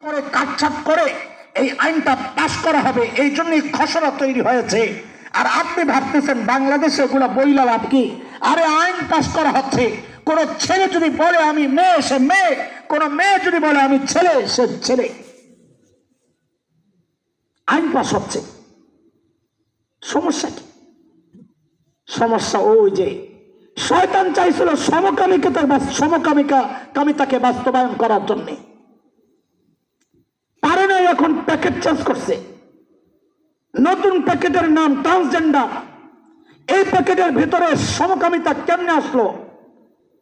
করে কাটছাট করে এই আইনটা পাশ করা হবে, এই জন্যই খসড়া তৈরি হয়েছে। আর আপনি ভাবতেছেন বাংলাদেশে এগুলা বইলা লাভ কি? আরে আইন পাশ করা হচ্ছে, কোন ছেলে যদি বলে আমি মেয়ে সে মেয়ে, কোন মেয়ে যদি বলে আমি ছেলে সে ছেলে, আইন পাশ হচ্ছে। সমস্যা কি? সমস্যা ওই যে শয়তান চাইছিল সমকামিতাকে বাস্তবায়ন করার জন্য, পারে নাই, এখন প্যাকেট চেঞ্জ করছে, নতুন প্যাকেটের নাম ট্রান্সজেন্ডার। এই প্যাকেটের ভিতরে সমকামিতা কেমনে আসলো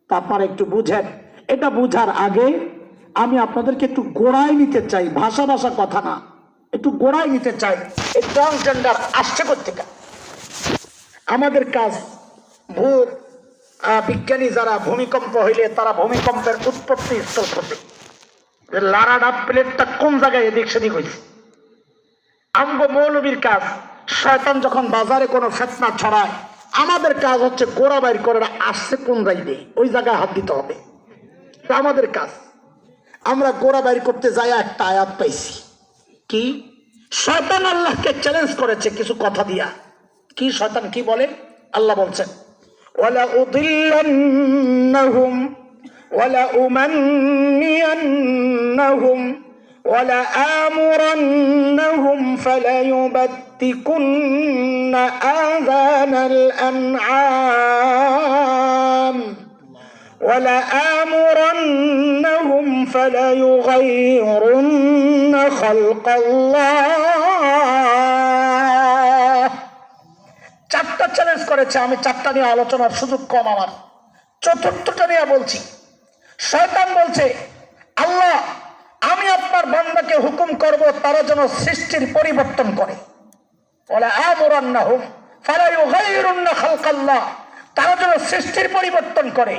তা আপনারা একটু বুঝেন। এটা বুঝার আগে আমি আপনাদেরকে একটু গোড়ায় নিতে চাই, ভাষা কথা না, একটু গোড়ায় নিতে চাই। এই ট্রান্সজেন্ডার আসছে কোথেকে? আমাদের কাজ বিজ্ঞানী যারা ভূমিকম্প হইলে তারা ভূমিকম্পের উৎপত্তি স্থল করবে, লারাডা প্লেটটা কোন জায়গায় এদিক সেদিক হয়েছে। আমগো মৌলবীর কাজ, শয়তান যখন বাজারে কোনো ফেতনা ছড়ায় আমাদের কাজ হচ্ছে গোড়া বাইর করে আসছে কোন জায়গায়, ওই জায়গায় হাত দিতে হবে। আমাদের কাজ, আমরা গোড়া বাইর করতে যাই একটা আয়াত পাইছি, কি শয়তান আল্লাহকে চ্যালেঞ্জ করেছে কিছু কথা দিয়া। কি শয়তান কি বলে? আল্লাহ বলছেন ওয়ালা উদিল্লান্নাহুম ওয়ালা উমান্নিয়ান্নাহুম ওয়ালা আমুরান্নাহুম ফালায়ুবাত্তিকুন্না আযানাল আনআম ওয়ালা আমুরান্নাহুম ফালায়ুগাইয়িরুন্না খালকাল্লাহ। চারটা চ্যালেঞ্জ করেছে, আমি চারটা নিয়ে আলোচনার সুযোগ কম আমার, চতুর্থটা নিয়ে বলছি। শয়তান বলছে আল্লাহ আমি আপনার বান্দাকে হুকুম করব তারা যেন সৃষ্টির পরিবর্তন করে, ওয়ালা আমুরান্নাহুম ফালা ইউগাইয়িরুন্না খালকাল্লাহ, তারা যেন সৃষ্টির পরিবর্তন করে।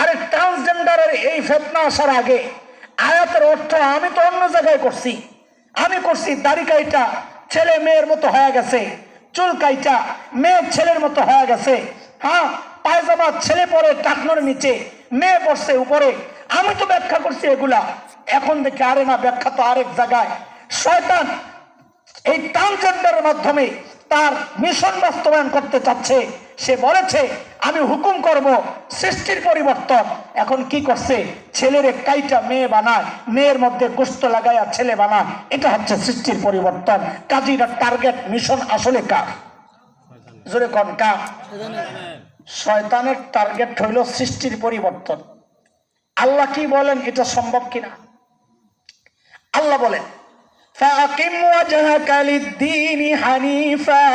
আরে ট্রান্সজেন্ডারের এই ফিতনা আসার আগে আয়াতের অর্থ আমি তো অন্য জায়গায় করছি। আমি করছি দাড়ি কাইটা ছেলে মেয়ের মতো হয়ে গেছে, চুল কাইটা মেয়ে ছেলের মতো হয়ে গেছে, হ্যাঁ পায়জামা ছেলে পরে টাকনোর নিচে, মেয়ে পড়ছে উপরে। আমি তো ব্যাখ্যা করছি এগুলা, এখন দেখি আরে না, ব্যাখ্যা তো আরেক জায়গায়। শয়তান এই ট্রান্সজেন্ডারের মাধ্যমে তার মিশন বাস্তবায়ন করতে চাচ্ছে। সে বলেছে আমি হুকুম করব সৃষ্টির পরিবর্তন। এখন কি করছে? ছেলের কাইটা মেয়ে বানায়, মেয়ের মধ্যে গোস্ত লাগাইয়া ছেলে বানায়, এটা হচ্ছে সৃষ্টির পরিবর্তন। কাজীরা টার্গেট মিশন আসলে কার? জোরে কোন কার? শয়তানের টার্গেট হইল সৃষ্টির পরিবর্তন। আল্লাহ কি বলেন এটা সম্ভব কিনা? আল্লাহ বলেন فأقم وجهك للدين حنيفا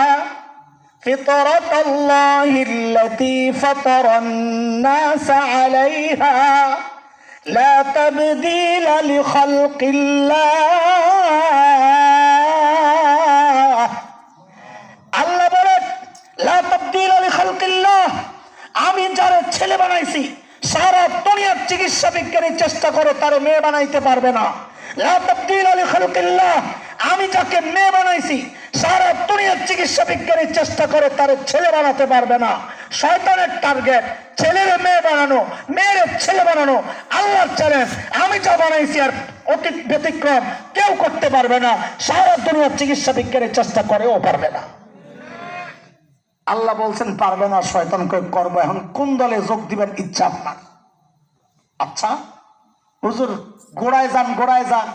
فطرة الله التي فطر الناس عليها لا تبديل لخلق الله আল্লাহ বলেন লা তাবদীলা লিখালকিল্লাহ, আমি যারা ছেলে বানাইছি সারা দুনিয়ার চিকিৎসা বিজ্ঞানী চেষ্টা করে তারে মেয়ে বানাইতে পারবে না। লা তাবদীলা লিখালকিল্লাহ, আমি যাকে মেয়ে বানাইছি সারা দুনিয়ার চিকিৎসা বিজ্ঞানী চেষ্টা করে তারে ছেলে বানাতে পারবে না। শয়তানের টার্গেট ছেলের মেয়ে বানানো, মেয়ের ছেলে বানানো। আল্লাহর চ্যালেঞ্জ আমি যা বানাইছি আর অতীত ব্যতিক্রম কেউ করতে পারবে না। সারা দুনিয়ার চিকিৎসা বিজ্ঞানী চেষ্টা করেও পারবে না। আল্লাহ বলছেন পারবে না, শয়তান কই করবো। এখন কোন দলে যোগ দিবেন ইচ্ছা আপনার। আচ্ছা হুজুর গোড়ায় যান, গোড়ায় যান,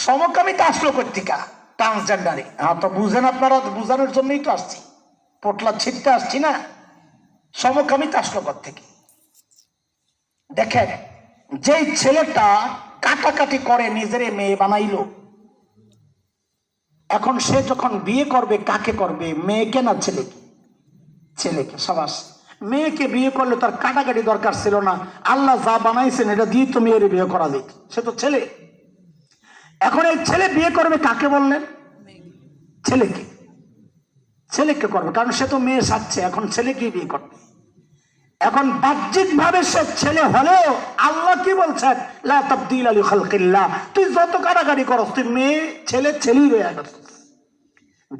সমকামিতা আসলো কর্তিকা ট্রান্সজেন্ডারে? হ্যাঁ তো বুঝেন, আপনারা বুঝানোর জন্যই তো আসছি, পোটলা ছিটতে আসছি না। সমকামিতা আসলো থেকে দেখেন, যেই ছেলেটা কাটাকাটি করে নিজের মেয়ে বানাইলো, এখন সে যখন বিয়ে করবে কাকে করবে? মেয়েকে না ছেলেকে? ছেলেকে। সাবাস, মেয়েকে বিয়ে করলে তার কাটাকাটি দরকার ছিল না, আল্লাহ যা বানাইছেন এটা দিয়ে তো মেয়ের বিয়ে করা যেত, সে তো ছেলে। এখন এই ছেলে বিয়ে করবে কাকে বললেন? ছেলেকে। ছেলেকে করবে, কারণ সে তো মেয়ে সাজছে, এখন ছেলেকে বিয়ে করবে। এখন বাহ্যিক ভাবে সে ছেলে হলেও আল্লাহ কি বলছেন? লা তাবদীলা লিখালকিল্লাহ, তুই যত কাটাকাটি করস তুই মেয়ে ছেলে ছেলেই রয়ে গেছে।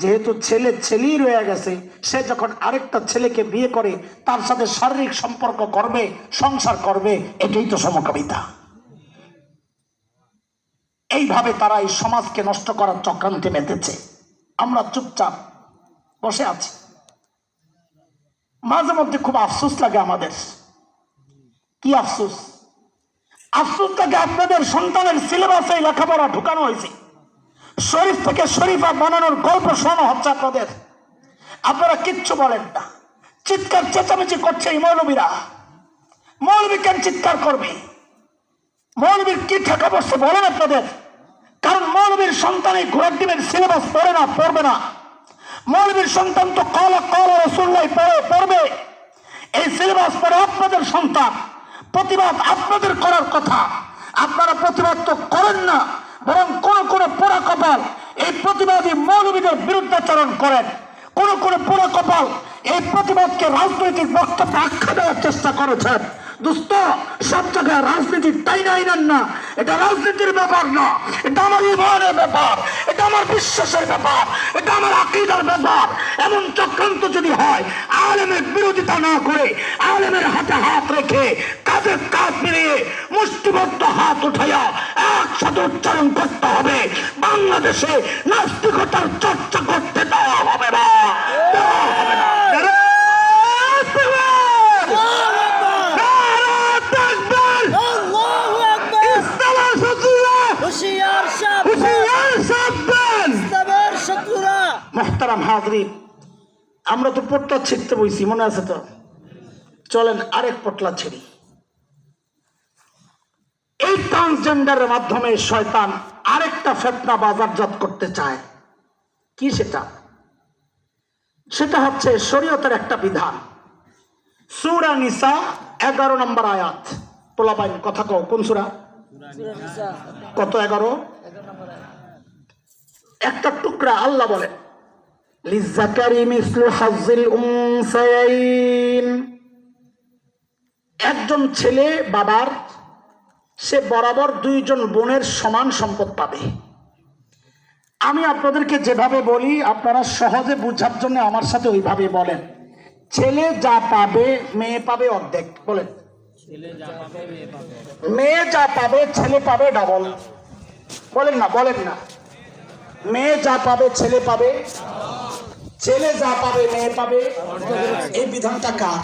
যেহেতু ছেলে ছেলেই রয়ে গেছে, সে যখন আরেকটা ছেলেকে বিয়ে করে তার সাথে শারীরিক সম্পর্ক করবে, সংসার করবে, এটাই তো সমকামিতা। এই এইভাবে তারা এই সমাজকে নষ্ট করার চক্রান্তে মেতেছে। আমরা চুপচাপ বসে আছি। মাঝে মধ্যে খুব আফসোস লাগে আমাদের। কি আফসোস? আফসোস লাগে আপনাদের সন্তানের সিলেবাসে লেখাপড়া ঢুকানো হয়েছে, শরীফ থেকে শরীফা বানানোর গল্প শোনানো হচ্ছে আপনাদের, আপনারা কিচ্ছু বলেন না। চিৎকার চেঁচামেচি করছে এই মৌলবীরা। মৌলবী কেন চিৎকার করবে? মৌলবীর কি ঠেকা বসছে বলেন আপনাদের? কারণ মৌলবীর সন্তান এই ঘোড়ার ডিমের সিলেবাস পড়ে না, পড়বে না। মৌলবীর সন্তান তো কলা কলা রাসূলুল্লাহ পড়বে। এই সিলেবাস পড়ে আপনাদের সন্তান। প্রতিবাদ আপনাদের করার কথা, আপনারা প্রতিবাদ তো করেন না, বরং কোন কোন পোড়া কপাল এই প্রতিবাদী মৌলবীদের বিরুদ্ধাচরণ করেন। কোন কোন পোড়া কপাল এই প্রতিবাদকে রাজনৈতিক বক্তব্য আখ্যা দেওয়ার চেষ্টা করেছেন। দোস্ত, সব জায়গায় রাজনীতি তাই না, এটা রাজনীতির ব্যাপার না, এটা আমার ইমানের ব্যাপার, এটা আমার বিশ্বাসের ব্যাপার, এটা আমার আকীদার ব্যাপার। এমন চক্রান্ত যদি হয়, আলেমের বিরোধিতা না করে আলেমের হাতে হাত রেখে কাঁধে কাঁধ মিলিয়ে মুষ্টিবদ্ধ হাত উঠাইয়া একসাথে উচ্চারণ করতে হবে, বাংলাদেশে নাস্তিকতার চর্চা করতে দেওয়া হবে না, দেওয়া হবে না। মুহতারাম হাজরিন, আমরা তো পটলা ছিঁড়তে বইছি, মনে আছে তো? চলেন আরেক পটলা ছিঁড়ি। এই ট্রান্সজেন্ডারের মাধ্যমে শয়তান আরেকটা ফিতনা বাজারজাত করতে চায়। কি সেটা? সেটা হচ্ছে শরীয়তের একটা বিধান। সূরা নিসা 11 নম্বর আয়াত। পোলাপাইন কথা কও, কোন সূরা? কত? 11 একটা টুকরা। আল্লাহ বলেন, লিজ্জাকারি মিসলু হাজ্জিল উনসায়াইন। একজন ছেলে বাবার, সে বরাবর দুইজন বোনের সমান সম্পদ পাবে। আমি আপনাদেরকে যেভাবে বলি আপনারা সহজে বুঝার জন্য আমার সাথে ওইভাবে বলেন। ছেলে যা পাবে মেয়ে পাবে অর্ধেক। বলেন, মেয়ে যা পাবে ছেলে পাবে ডাবল। বলেন না, বলেন না। মেয়ে যা পাবে ছেলে পাবে, ছেলে যা পাবে মেয়ে পাবে। এই বিধানটা কার?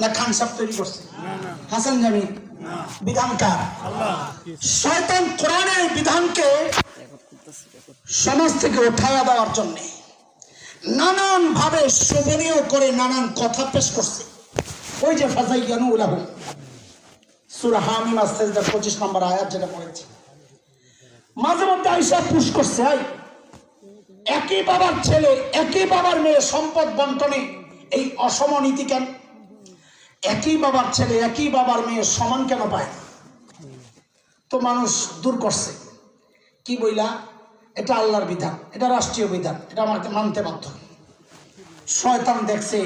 না খান সাহেব তৈরি করছে? হাসান জামি? বিধান কার? শয়তান কোরআনের এই বিধানকে সমাজ থেকে উঠাইয়া দেওয়ার জন্য নানান ভাবে শোভনীয় করে নানান কথা পেশ করছে। ওই যে ফাযাইয়ানু লাহুম, সূরা হামিম আস-সাজদা 25 নম্বর আয়াত যেটা পড়েছি। মাঝে মধ্যে আয়েশা পুশ করছে, একই বাবার ছেলে একই বাবার মেয়ে সম্পদ বন্টনে এই অসমনীতি কেন? একই বাবার ছেলে একই বাবার মেয়ে সমান কেন পায়? তো মানুষ দূর করছে কি বইলা, এটা আল্লাহর বিধান, এটা রাষ্ট্রীয় বিধান, এটা আমাকে মানতে বাধ্য। শয়তান দেখছে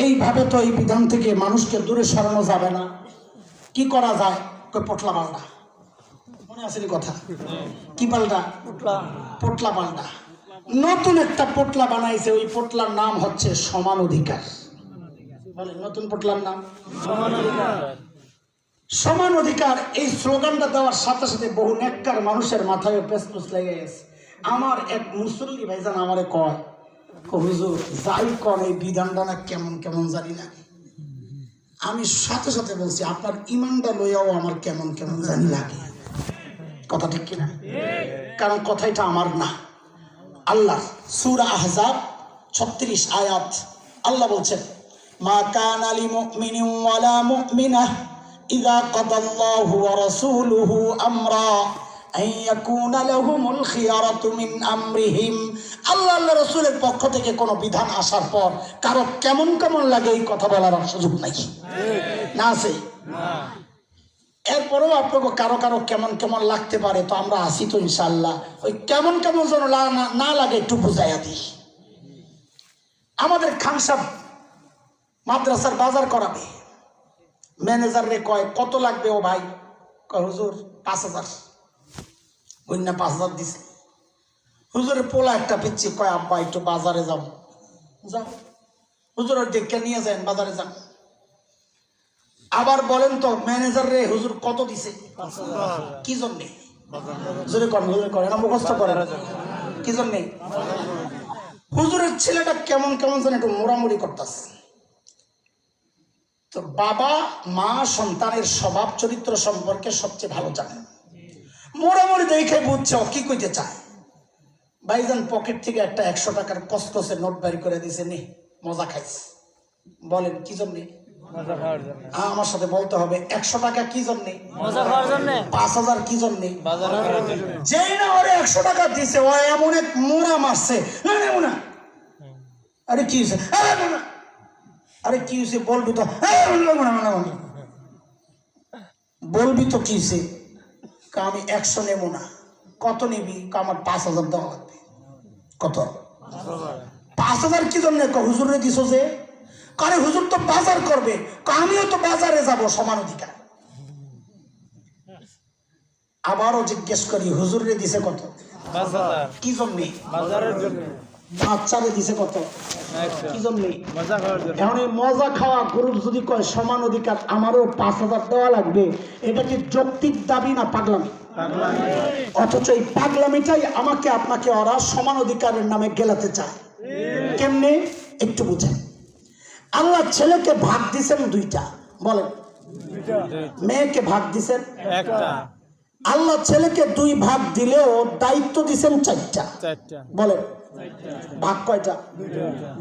এইভাবে তো এই বিধান থেকে মানুষকে দূরে সরানো যাবে না, কি করা যায়? পটলা পাল্টা। মনে আছে কথা? কি পাল্টা? পটলা পাল্টা। নতুন একটা পটলা বানাইছে, ওই পটলার নাম হচ্ছে সমান অধিকার। নতুন পটলার নাম সমান অধিকার। সমান অধিকার এই স্লোগানটা দেওয়ার সাথে সাথে বহু নেককার মানুষের মাথায় পেছপুছ লেগে গেছে। আমার এক মুসল্লি ভাইজান আমারে কয়, হুজুর যাই কর এই বিধানটা না কেমন কেমন জানি না। আমি সাথে সাথে বলছি, আপনার ইমানটা লইয়াও আমার কেমন কেমন জানি লাগে। কথা ঠিক কিনা? কারণ কথাটা আমার না, আল্লাহ। সূরা আহজাব 36 আয়াত। আল্লাহ বলছেন, মা কানা লিমুমিনিন ওয়ালা মুমিনাহ ইযা কাদাল্লাহু ওয়া রাসূলুহু আমরা আন ইয়াকুনা লাহুমুল খিয়ারাতু মিন আমরিহিম। আল্লাহ আল্লাহর রাসূলের পক্ষ থেকে কোনো বিধান আসার পর কারো কেমন কেমন লাগে এই কথা বলার সুযোগ নাই, না আছে? এরপরেও আপনাকে কারো কারো কেমন কেমন লাগতে পারে, তো আমরা আসি তো ইনশাআল্লাহ। ওই কেমন কেমন যেন না লাগে একটু বুঝাইয়া দিই। আমাদের খান সাহেব মাদ্রাসার বাজার করাবে, ম্যানেজার রে কয় কত লাগবে? ও ভাই কয় হুজুর 5000। অন্য 5000 দিছে। হুজুরের পোলা একটা পিচ্ছি কয় আব্বা একটু বাজারে যাও। যাও, হুজুরের দেখে নিয়ে যান, বাজারে যান। আবার বলেন তো ম্যানেজার রে হুজুর কত দিছে? কি জন্যে? জোরে করেন, হুজুর করেন না মুখস্থ করেন। কি জন্যে? হুজুরের ছেলেটা কেমন কেমন যেন একটু মোড়ামুড়ি করতেছে। তো বাবা মা সন্তানের স্বভাব চরিত্র সম্পর্কে সবচেয়ে ভালো জানে। মোড়ামুড়ি দেখে বুঝছে ও কি কইতে চায়। ভাইজান পকেট থেকে একটা 100 টাকার কসকসের নোট বের করে দিয়েছে, নে মজা খাইছে। বলেন কি জন্যে? আমার সাথে বলতে হবে 100 টাকা কি জন্যে? 5000 কি জন্যে? যেই না ওরে 100 টাকা দিছে ও এমন এক মোড়া মারছে, না নেব না। আরে কি হয়েছে? আরে কি হয়েছে বলবি তো? বলবি তো কি হয়েছে? আমি 100 নেব না। কত নিবি? আমার 5000 দেওয়া লাগবে। কত? 5000 কি জন্য? হুজুরে দিছ যে? কারে হুজুর তো বাজার করবে, আমিও তো বাজারে যাব, সমান অধিকার। আবারও জিজ্ঞেস করি হুজুরে দিছে কত? কি জন্যে? বাচ্চারে দিছে কত? কি জন্যে? এখন এই মজা খাওয়া গ্রুপ যদি কয় সমান অধিকার, আমারও 5000 দেওয়া লাগবে, এটা কি যৌক্তিক দাবি না পাগলামি? অথচ এই পাগলামিটাই আমাকে আপনাকে ওরা সমান অধিকারের নামে গেলাতে চায়। কেমনে? একটু বুঝেন। আল্লাহ ছেলেকে ভাগ দিছেন 2টা, বলেন। মেয়েকে ভাগ দিছেন একটা। আল্লাহ ছেলেকে 2 ভাগ দিলেও দায়িত্ব দিছেন 4টা, বলেন। ভাগ কয়টা?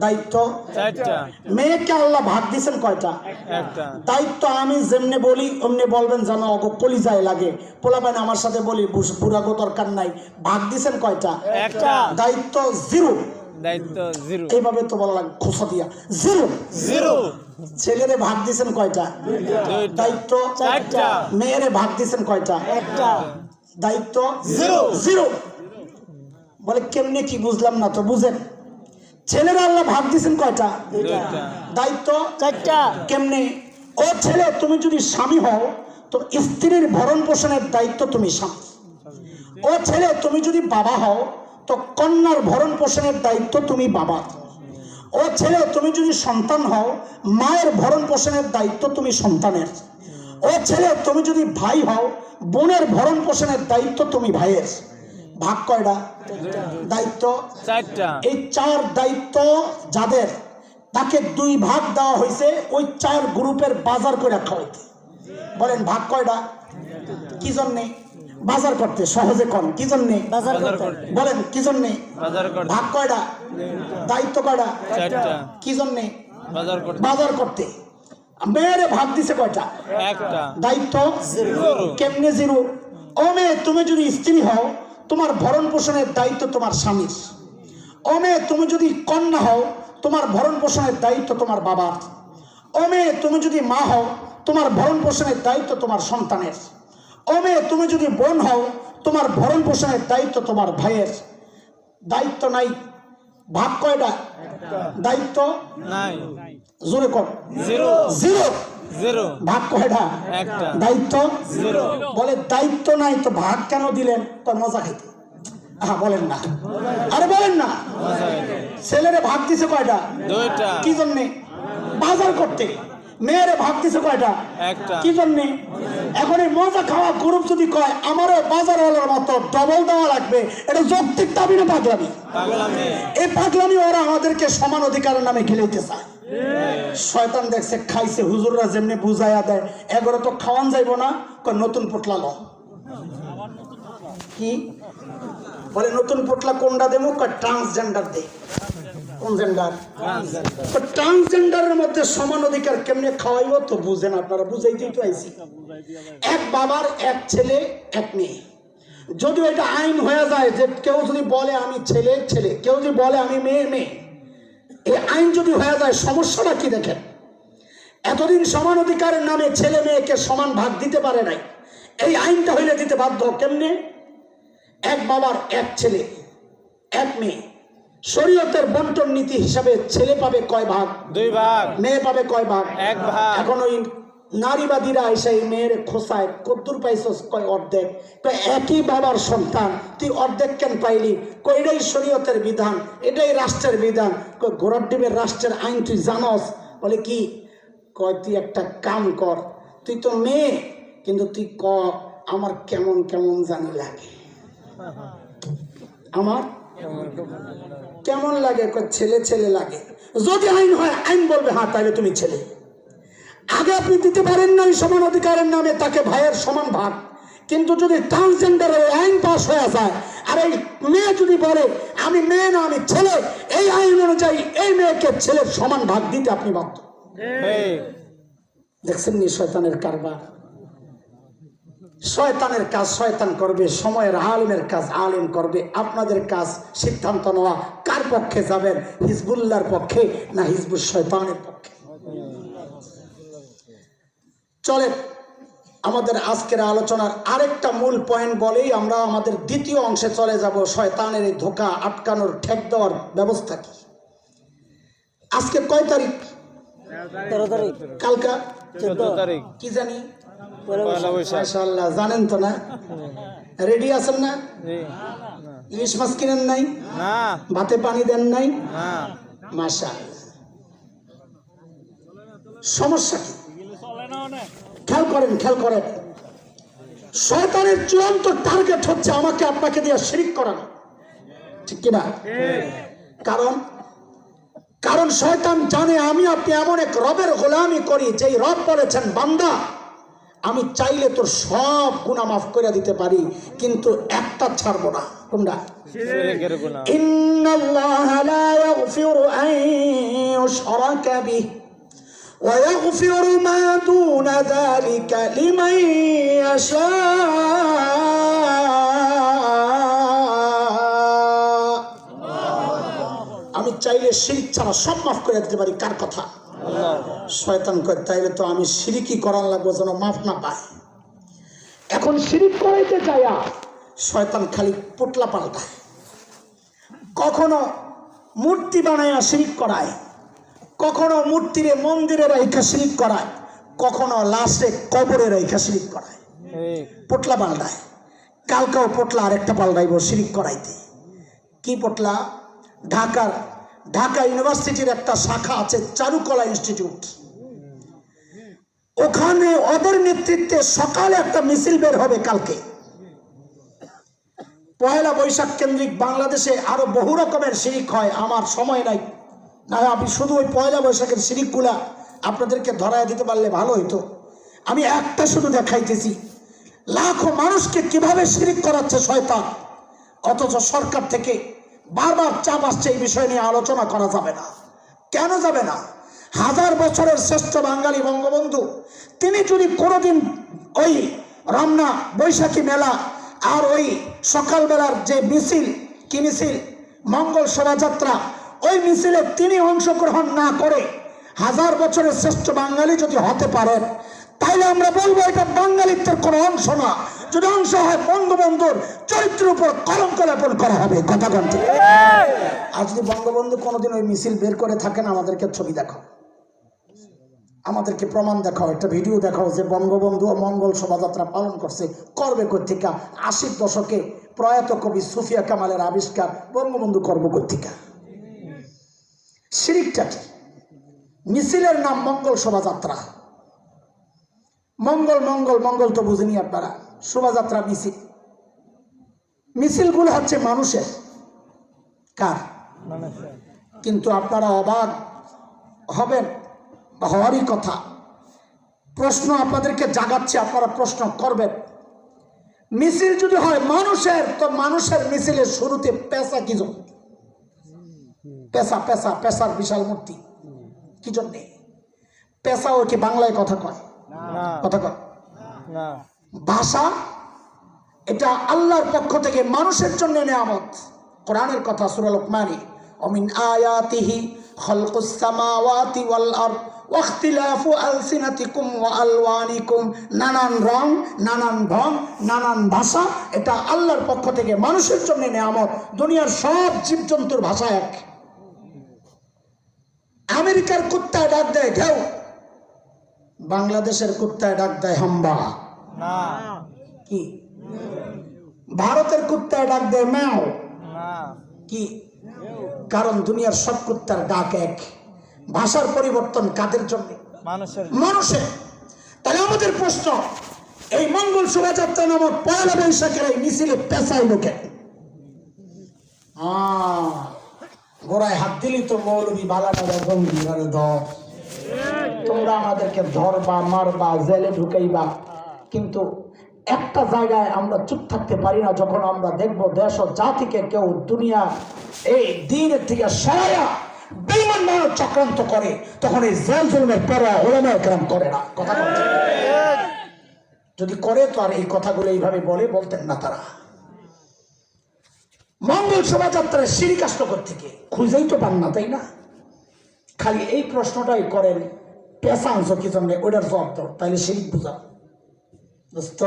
দায়িত্ব 4টা। মেয়েকে আল্লাহ ভাগ দিছেন কয়টা? একটা। দায়িত্ব আমি যেমনে বলি অমনে বলবেন, জানো অগো কলিজায় লাগে। পোলাবেন আমার সাথে বলি বুড়াগো দরকার নাই। ভাগ দিছেন কয়টা? একটা। দায়িত্ব 0। দায়িত্ব 0। এইভাবে তো বলা লাগে খোসা দিয়া 0। ছেলেরে ভাগ দিছেন কয়টা? দায়িত্ব 4টা। মেয়েরে ভাগ দিছেন কয়টা? একটা। দায়িত্ব 0। বলে কেমনে কি বুঝলাম না তো, বুঝেন। ছেলেরা আল্লাহ ভাগ দিছেন কয়টা? দায়িত্ব 4টা। কেমনে? ও ছেলে, তুমি যদি স্বামী হও তো স্ত্রীর ভরণ পোষণের দায়িত্ব তুমি স্বামী। ও ছেলে, তুমি যদি বাবা হও তো কন্যার ভরণ পোষণের দায়িত্ব তুমি বাবা। ও ছেলে, তুমি যদি সন্তান হও মায়ের ভরণ পোষণের দায়িত্ব তুমি সন্তানের। ও ছেলে, তুমি যদি ভাই হও বোনের ভরণ পোষণের দায়িত্ব তুমি ভাইয়ের। ভাগ কয়টা? দায়িত্ব 4টা। এই 4 দায়িত্ব যাদের, তাকে 2 ভাগ দেওয়া হয়েছে ওই 4 গ্রুপের বাজার করে খাওয়াইতে। বলেন ভাগ কয়টা? কি জন্যে? বাজার করতে। সহজে কন, কি জন্যে? বাজার করতে। বলেন কি জন্যে? বাজার করতে। ভাগ কয়টা? দায়িত্ব কয়টা? 4টা। কি জন্যে? বাজার করতে। বাজার করতে। মেয়েরে ভাগ দিছে কয়টা? একটা। দায়িত্ব 0। কেমনে 0? ও মেয়ে, তুমি যদি স্ত্রী হও তোমার ভরণ পোষণের দায়িত্ব তোমার স্বামীর। ও মেয়ে, তুমি যদি কন্যা হও তোমার ভরণ পোষণের দায়িত্ব তোমার বাবার। ও মেয়ে, তুমি যদি মা হও তোমার ভরণ পোষণের দায়িত্ব তোমার সন্তানের। ও মেয়ে, তুমি যদি বোন হও তোমার ভরণ পোষণের দায়িত্ব তোমার ভাইয়ের। দায়িত্ব নাই। ভাগ কয়টা? দায়িত্ব নাই। জোরে কর। 0। ভাগ কয়টা? একটা। দায়িত্ব 0। বলে দায়িত্ব নাই তো ভাগ কেন দিলেন? তোর মজা খাইতে। বলেন না, আরে বলেন না। ছেলেরে ভাগ দিছে কয়টা? 2টা। কি জন্যে? বাজার করতে। মেয়েরে ভাগ দিছে কয়টা? একটা। কি জন্যে? এখন এই মজা খাওয়া গ্রুপ যদি কয় আমারও বাজারওয়ালার মতো ডবল দেওয়া লাগবে, এটা যৌক্তিক দাবি না পাগলামি? এই পাগলামি ওরা আমাদেরকে সমান অধিকারের নামে খেলাইতে চায়। শয়তান দেখছে খাইছে, হুজুররা যেমনি বুঝাইয়া দেয়, এগুলো তো খাওয়ান যাইব না। নতুন পোটলা ল। কি বলে নতুন পোটলা কোনটা দেবো? ট্রান্সজেন্ডার দে। কোন জেন্ডার? ট্রান্সজেন্ডারের মধ্যে সমান অধিকার কেমনে খাওয়াইব তো বুঝেন আপনারা, বুঝাইতেই তো আইছি। এক বাবার 1 ছেলে 1 মেয়ে। যদি এটা আইন হয়ে যায় যে কেউ যদি বলে আমি ছেলে ছেলে, কেউ যদি বলে আমি মেয়ে মেয়ে, এই আইন যদি হয়ে যায় সমস্যাটা কি দেখেন? এতদিন সমান অধিকারের নামে ছেলে মেয়েকে সমান ভাগ দিতে পারে নাই, এই আইনটা হইলে দিতে বাধ্য। কেমনে? এক বাবার 1 ছেলে 1 মেয়ে। শরীয়তের বন্টন নীতি হিসাবে ছেলে পাবে কয় ভাগ? 2 ভাগ। মেয়ে পাবে কয় ভাগ? 1 ভাগ। এখন ওই নারীবাদীরা এসে এই মেয়ের খোসায় কদ্দুর পাইছস? কয় অর্ধেক। একই বাবার সন্তান, তুই অর্ধেক কেন পাইলি? এটাই শরীয়তের বিধান, এটাই রাষ্ট্রের বিধান। ঘোড়ার ডিমের রাষ্ট্রের আইন তুই জানস? বলে কি? কয় তুই একটা কাম কর, তুই তো মেয়ে কিন্তু তুই আমার কেমন কেমন জানি লাগে, আমার কেমন লাগে, ছেলে ছেলে লাগে। যদি আইন হয়, আইন বলবে হ্যাঁ তাহলে তুমি ছেলে। আগে আপনি দিতে পারেন না এই সমান অধিকারের নামে তাকে ভাইয়ের সমান ভাগ, কিন্তু যদি ট্রান্সজেন্ডারের আইন পাস হয়ে যায় আর এই মেয়ে যদি বলে আমি মেয়ে না আমি ছেলে, এই আইন অনুযায়ী এই মেয়েকে ছেলের সমান ভাগ দিতে আপনি বাধ্য। দেখছেন নি শয়তানের কারবার? শয়তানের কাজ শয়তান করবে, সময়ের আলিমের কাজ আলিম করবে। আপনাদের কাজ সিদ্ধান্ত নেওয়া কার পক্ষে যাবেন, হিজবুল্লাহর পক্ষে না হিজবুল শয়তানের পক্ষে। চলে আমাদের আজকের আলোচনার আরেকটা মূল পয়েন্ট বলেই আমরা আমাদের দ্বিতীয় অংশে চলে যাব। শয়তানের এই ধোঁকা আটকানোর ঠেক দেওয়ার ব্যবস্থা কি? আজকে কয় তারিখ? 13 তারিখ। কালকা 14 তারিখ। কি জানি? মাশাআল্লাহ, জানেন তো না? রেডি আছেন না? ইলিশ মাছ কিনেন নাই? ভাতে পানি দেন নাই? মাশাআল্লাহ। সমস্যা কি? খেয়াল করেন, খেয়াল করেন। শয়তানের চূড়ান্ত টার্গেট হচ্ছে আমাকে আপনাকে দিয়ে শিরিক করানো, ঠিক কিনা? কারণ শয়তান জানে আমি আপনি এমন এক রবের গোলামি করি যেই রব বলেছেন বান্দা আমি চাইলে তোর সব গুনাহ মাফ করে দিতে পারি, কিন্তু একটা ছাড়বো না। কোনটা? শিরকের গুনাহ। ইন্নাল্লাহা লা ইয়াগফিরু আন ইউশরাকা বিহি ওয়া ইয়াগফিরু মা দুনা যালিকা লিমান ইয়াশা। আমি চাইলে শিরক ছাড়া সব মাফ করে দিতে পারি। কার কথা? শয়তান কয় তাইলে তো আমি শিরিকি করার লাগবো যেন মাফ না পায়। এখন শিরিক করাইতে যায়া শয়তান খালি পোটলা পাল্টায়। কখনো মূর্তি বানায়া শিরিক করায়, কখনো মূর্তিরে মন্দিরে রাইখা শিরিক করায়, কখনো লাশে কবরে রাইখা শিরিক করায়। পোটলা পাল্টায়। কালকাও পোটলা আরেকটা পাল্টাইব শিরিক করাইতে। কি পোটলা? ঢাকা ইউনিভার্সিটির একটা শাখা আছে চারুকলা ইনস্টিটিউট, ওখানে ওদের নেতৃত্বে সকালে একটা মিছিল বের হবে কালকে। পয়লা বৈশাখ কেন্দ্রিক বাংলাদেশে আরো বহু রকমের শিরিক হয়, আমার সময় নাই। না আমি শুধু ওই পয়লা বৈশাখের শিরিকগুলা আপনাদেরকে ধরায় দিতে পারলে ভালো হইতো। আমি একটা শুধু দেখাইতেছি লাখো মানুষকে কিভাবে শিরিক করাচ্ছে শয়তান, অথচ সরকার থেকে বারবার চাপ আসছে এই বিষয় নিয়ে আলোচনা করা যাবে না। কেন যাবে না? 1000 বছরের শ্রেষ্ঠ বাঙালি বঙ্গবন্ধু তিনি যদি কোনোদিন ওই রমনা বৈশাখী মেলা আর ওই সকালবেলার যে মিছিল, কি মিছিল, মঙ্গল শোভাযাত্রা, ওই মিছিলে তিনি অংশগ্রহণ না করে 1000 বছরের শ্রেষ্ঠ বাঙালি যদি হতে পারেন, তাহলে আমরা বলবো এটা বাঙালিত্বের কোনো অংশ না। যদি অংশ হয় বঙ্গবন্ধুর চরিত্রের উপর কলঙ্ক লেপন করা হবে। কথা বলতে আর যদি বঙ্গবন্ধু কোনোদিন ওই মিছিল বের করে থাকেন, আমাদেরকে ছবি দেখাও, আমাদেরকে প্রমাণ দেখাও, একটা ভিডিও দেখাও যে বঙ্গবন্ধু মঙ্গল শোভাযাত্রা পালন করছে। করবে কোথেকে? 80 দশকে প্রয়াত কবি সুফিয়া কামালের আবিষ্কার, বঙ্গবন্ধু করবো কোথেকে? শিরিকটা কি? মিছিলের নাম মঙ্গল শোভাযাত্রা। মঙ্গল মঙ্গল মঙ্গল তো বুঝিনি আপনারা। শোভাযাত্রা মিছিল, মিছিলগুলো হচ্ছে মানুষের, কার? কিন্তু আপনারা অবাক হবেন, হওয়ারই কথা। প্রশ্ন আপনাদেরকে জাগাচ্ছে, আপনারা প্রশ্ন করবেন। মিছিল যদি হয় মানুষের, তো মানুষের মিছিলের শুরুতে পেশা কি জন্য? পেশা পেশা পেশার বিশাল মূর্তি কি জন্যে? পেশা ও কি বাংলায় কথা কয়? কথা কয় না। ভাষা এটা আল্লাহর পক্ষ থেকে মানুষের জন্য নিয়ামত। কোরআনের কথা সূরা লুকমানে, অমিন আয়াতিহি খালকুস সামাওয়াতি ওয়াল আরদ ওয়া ইখতিলাফু আলসিনাতিকুম ওয়া আলওয়ানিকুম। নানান রং, নানান ঢং, নানান ভাষা, এটা আল্লাহর পক্ষ থেকে মানুষের জন্য নিয়ামত। দুনিয়ার সব জীবজন্তুর ভাষা এক। আমেরিকার কুত্তায় ডাক দেয় ঘেউ, বাংলাদেশের কুত্তায় ডাক দেয় হাম্বা। কি? ভারতের কুত্তায় ডাক দেয় ম্যাও। কি? কারণ দুনিয়ার সব কুত্তার ডাক এক। ভাষার পরিবর্তন কাদের জন্য? মানুষের। তাহলে আমাদের প্রশ্ন, এই মঙ্গল শোভাযাত্রা নামক পয়লা বৈশাখের এই মিছিলে পেশাই লোকে গোড়ায় হাত দিলি তো মৌলবী বালাটা গঙ্গিভাবে ধর, তোমরা আমাদেরকে ধরবা, মারবা, জেলে ঢুকাইবা, কিন্তু একটা জায়গায় আমরা চুপ থাকতে পারি না। যখন আমরা দেখবো দেশ ও জাতিকে কেউ দুনিয়া এই দিনের থেকে সরাইয়া বেঈমান মানব চক্রান্ত করে, তখন এই জেল জুলুমের পরোয়া ওলামায়ে কেরাম করে না। কথা বলছে, যদি করে তো আর এই কথাগুলো এইভাবে বলতেন না তারা। মঙ্গল শোভাযাত্রায় শিরিক আসলো থেকে খুঁজেই তো পান না, তাই না? খালি এই প্রশ্নটাই করেন, পেশা আনছ কি জন্য, ওইটার জবাব দাও, তাইলে শিরিক বুঝা। দোস্ত,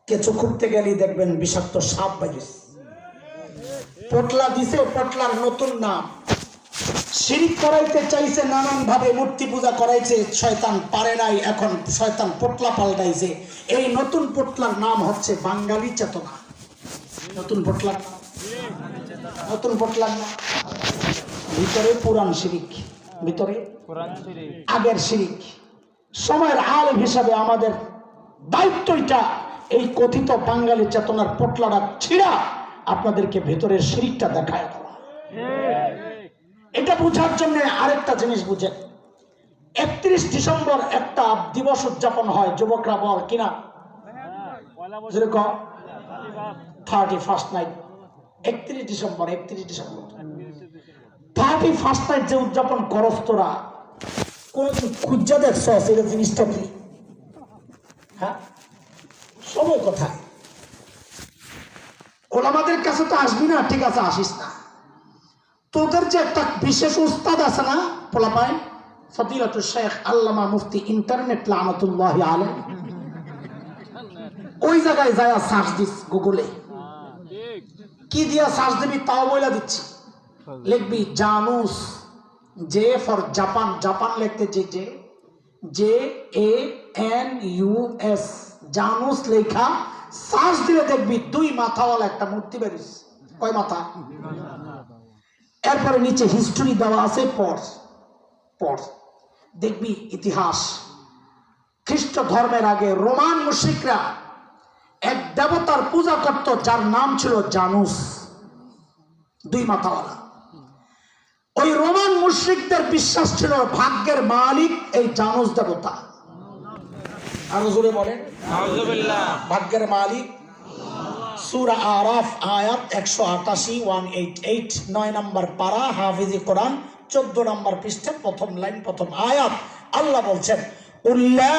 কেঁচো খুঁড়তে গেলেই দেখবেন বিষাক্ত সাপ বাজিস, পটলা দিছে, পটলার নতুন নাম। শিরিক করাইতে চাইছে নানান ভাবে, মূর্তি পূজা করাইছে, শয়তান পারে নাই, এখন শয়তান পটলা পাল্টাইছে। এই নতুন পটলার নাম হচ্ছে বাঙালি চেতনা। নতুন পটলার নাম ভিতরে পুরান শিরিক, ভিতরে আগের শিরিক। সময়ের আলেম হিসাবে আমাদের দায়িত্বটা এই কথিত বাঙালি চেতনার পটলাটা ছিঁড়া আপনাদেরকে ভেতরের শিরিকটা দেখায় দেওয়া। এটা বুঝার জন্য আরেকটা জিনিস বুঝেন, 31 ডিসেম্বর একটা দিবস উদযাপন হয়, যুবকরা বল কিনা, 31st night, 31 December 31st night যে উদযাপন করস তোরা, কোনদিন খুঁজা দেখছ এটা জিনিসটা কি? হ্যাঁ, সময় কোথায়? ওলামাদের কাছে তো আসবি না, ঠিক আছে আসিস না। তোদের যে একটা বিশেষ উস্তাদ আছে না পোলাপাইন, ফদিলাতুল শেখ আল্লামা মুফতি ইন্টারনেট লানাতুল্লাহি আলাইহি, ওই জায়গায় যায় সার্চ দিস গুগলে, কি দিয়া সার্চ দিবি তাও বইলা দিচ্ছি। লিখবি জানুস, জে ফর জাপান, জাপান লিখতে JANUS, জানুস লেখা সার্চ দিলে দেখবি 2 মাথাওয়ালা একটা মূর্তি বেরিস। কয় মাথা? এরপরে নিচে হিস্টোরি দেওয়া আছে, পড় দেখবি ইতিহাস। খ্রিস্ট ধর্মের আগে রোমান মুশরিকরা এক দেবতার পূজা করত যার নাম ছিল জানুস, 2 মাথাওয়ালা। ওই রোমান মুশরিকদের বিশ্বাস ছিল ভাগ্যের মালিক এই জানুস দেবতা। আরো জোরে বলেন ভাগ্যের মালিক। সূরা আরাফ আয়াত 188, 188, 9 নম্বর পারা, হাফিজি কোরআন 14 নম্বর পৃষ্ঠা, প্রথম লাইন, প্রথম আয়াত। আল্লাহ বলছেন, উল্লা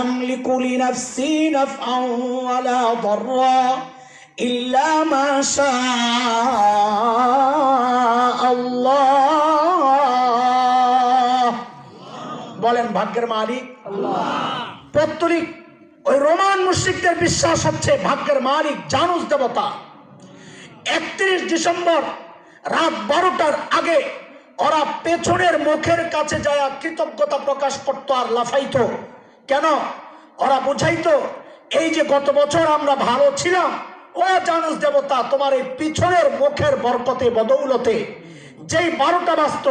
আমলিকু লিনাফসি নাফআন ওয়ালা দাররা ইল্লা মা শাআল্লাহ। বলেন ভাগ্যের মালিক আল্লাহ। পৌত্তলিক ওই রোমান মুশরিকদের বিশ্বাস হচ্ছে ভাগ্যের মালিক জানুস দেবতা। 31 ডিসেম্বর রাত 12টার আগে ওরা পেছনের মুখের কাছে যায় কৃতজ্ঞতা প্রকাশ করতো আর লাফাইতো। কেন? ওরা বুঝাইতো এই যে গত বছর আমরা ভালো ছিলাম, ও জানুস দেবতা তোমার এই পিছনের মুখের বরকতে বদৌলতে যেই 12টা বাজত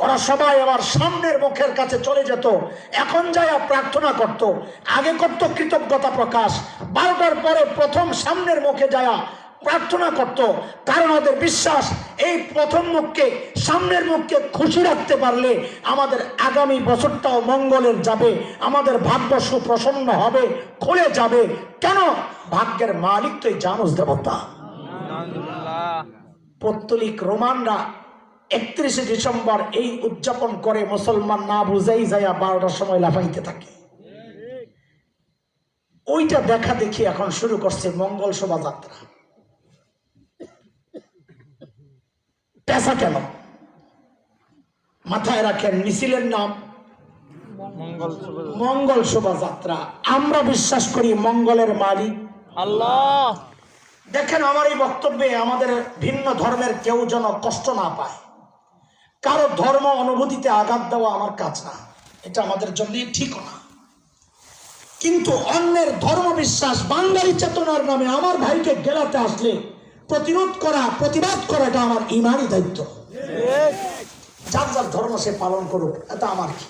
ওরা সবাই আবার সামনের মুখের কাছে চলে যেত, এখন যায় প্রার্থনা করত। আগে করত কৃতজ্ঞতা প্রকাশ, 12টার পরে প্রথম সামনের মুখে যায় প্রার্থনা করত। কারণ ওদের বিশ্বাস এই প্রথম মুখকে, সামনের মুখকে খুশি রাখতে পারলে আমাদের আগামী বছরটাও মঙ্গলের যাবে, আমাদের ভাগ্য সুপ্রসন্ন হবে, খুলে যাবে। কেন? ভাগ্যের মালিক তো এই জানুস দেবতা। পৌত্তলিক রোমানরা 31 ডিসেম্বর এই উদযাপন করে, মুসলমান না বুঝেই যায় 12টার সময় লাফাইতে থাকে। ওইটা দেখা দেখি এখন শুরু করছে মঙ্গল শোভাযাত্রা। পেশা কেন? মাথায় রাখেন, মিছিলের নাম মঙ্গল শোভাযাত্রা। আমরা বিশ্বাস করি মঙ্গলের মালিক আল্লাহ। দেখেন, আমার এই বক্তব্যে আমাদের ভিন্ন ধর্মের কেউ যেন কষ্ট না পায়। কারো ধর্ম অনুভূতিতে আঘাত দেওয়া আমার কাজ না, এটা আমাদের জন্য ঠিক না। কিন্তু অন্যের ধর্ম বিশ্বাস, বাঙালি চেতনার নামে আমার ভাইকে গেলাতে আসলে প্রতিরোধ করা, প্রতিবাদ করা, এটা আমার ইমানি দায়িত্ব। যার যার ধর্ম সে পালন করুক, এটা আমার কি।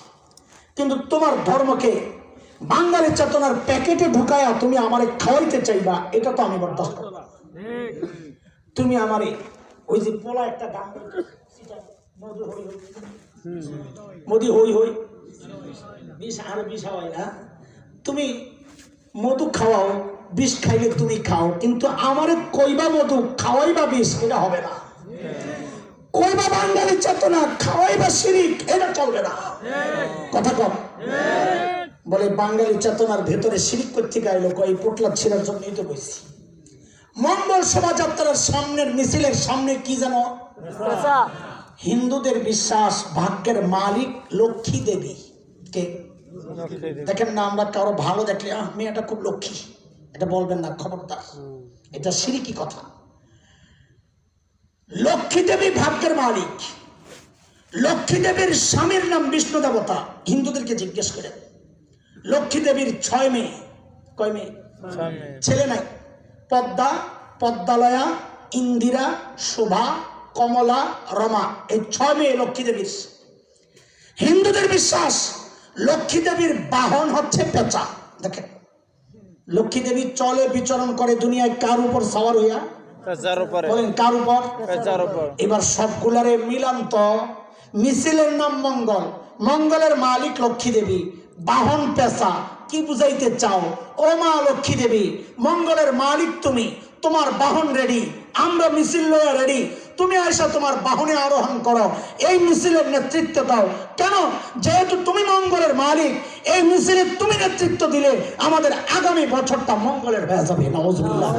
কিন্তু তোমার ধর্মকে বাঙালি চেতনার প্যাকেটে ঢুকায়া তুমি আমারে খাওয়াইতে চাইবা, এটা তো আমি বরদাস্ত করব না। তুমি আমারে ওই যে পোলা একটা গান মধু হই হই, মধু হই হই, বিষ আর বিষ হয় না, তুমি মধু খাওয়াও, বিষ খাইলে তুমি খাও, কিন্তু আমারে কইবা মধু খাওয়াইবা বিষ, এটা হবে না। কইবা বাঙালি চেতনা, খাওয়াইবা শিরিক, এটা চলবে না। কথা কম বলে বাঙালি চেতনার ভেতরে শিরিক করতে গাইলো, কই পোটলা ছেড়ার জন্যই তো বলছি। মঙ্গল শোভাযাত্রার সামনের মিছিলের সামনে কি জানো? হিন্দুদের বিশ্বাস ভাগ্যের মালিক লক্ষ্মী দেবী। কে? দেখেন না, আমরা কারো ভালো দেখলে মেয়েটা খুব লক্ষ্মী, এটা বলবেন না, খবরদার, এটা শিরিকি কথা। লক্ষ্মী দেবী ভাগ্যের মালিক। লক্ষ্মী দেবীর স্বামীর নাম বিষ্ণু দেবতা। হিন্দুদেরকে জিজ্ঞেস করেন, লক্ষ্মী দেবীর 6 মেয়ে। কয় মেয়ে? ছেলে নাই। পদ্মা, পদ্মালয়া, ইন্দিরা, শোভা, কমলা, রমা, এই 6 মেয়ে লক্ষ্মী দেবীর। হিন্দুদের বিশ্বাস লক্ষ্মী দেবীর বাহন হচ্ছে পেঁচা। দেখেন, লক্ষ্মী দেবী চলে বিচরণ করে দুনিয়ায় কার উপর সওয়ার হইয়া? বলেন কার উপর? এবার সবগুলারে মিলান্ত। মিছিলের নাম মঙ্গল, মঙ্গলের মালিক লক্ষ্মী দেবী, বাহন পেঁচা। কি বুঝাইতে চাও? ও মা লক্ষ্মী দেবী, মঙ্গলের মালিক তুমি, তোমার বাহন রেডি, আমরা মিছিল লয়া রেডি, তুমি আয়সা তোমার বাহনে আরোহণ করো, এই মিছিলের নেতৃত্ব দাও। কেন? যেহেতু তুমি মঙ্গলের মালিক, এই মিছিলে তুমি নেতৃত্ব দিলে আমাদের আগামী বছরটা মঙ্গলের হয়ে যাবে। নাউজুবিল্লাহ।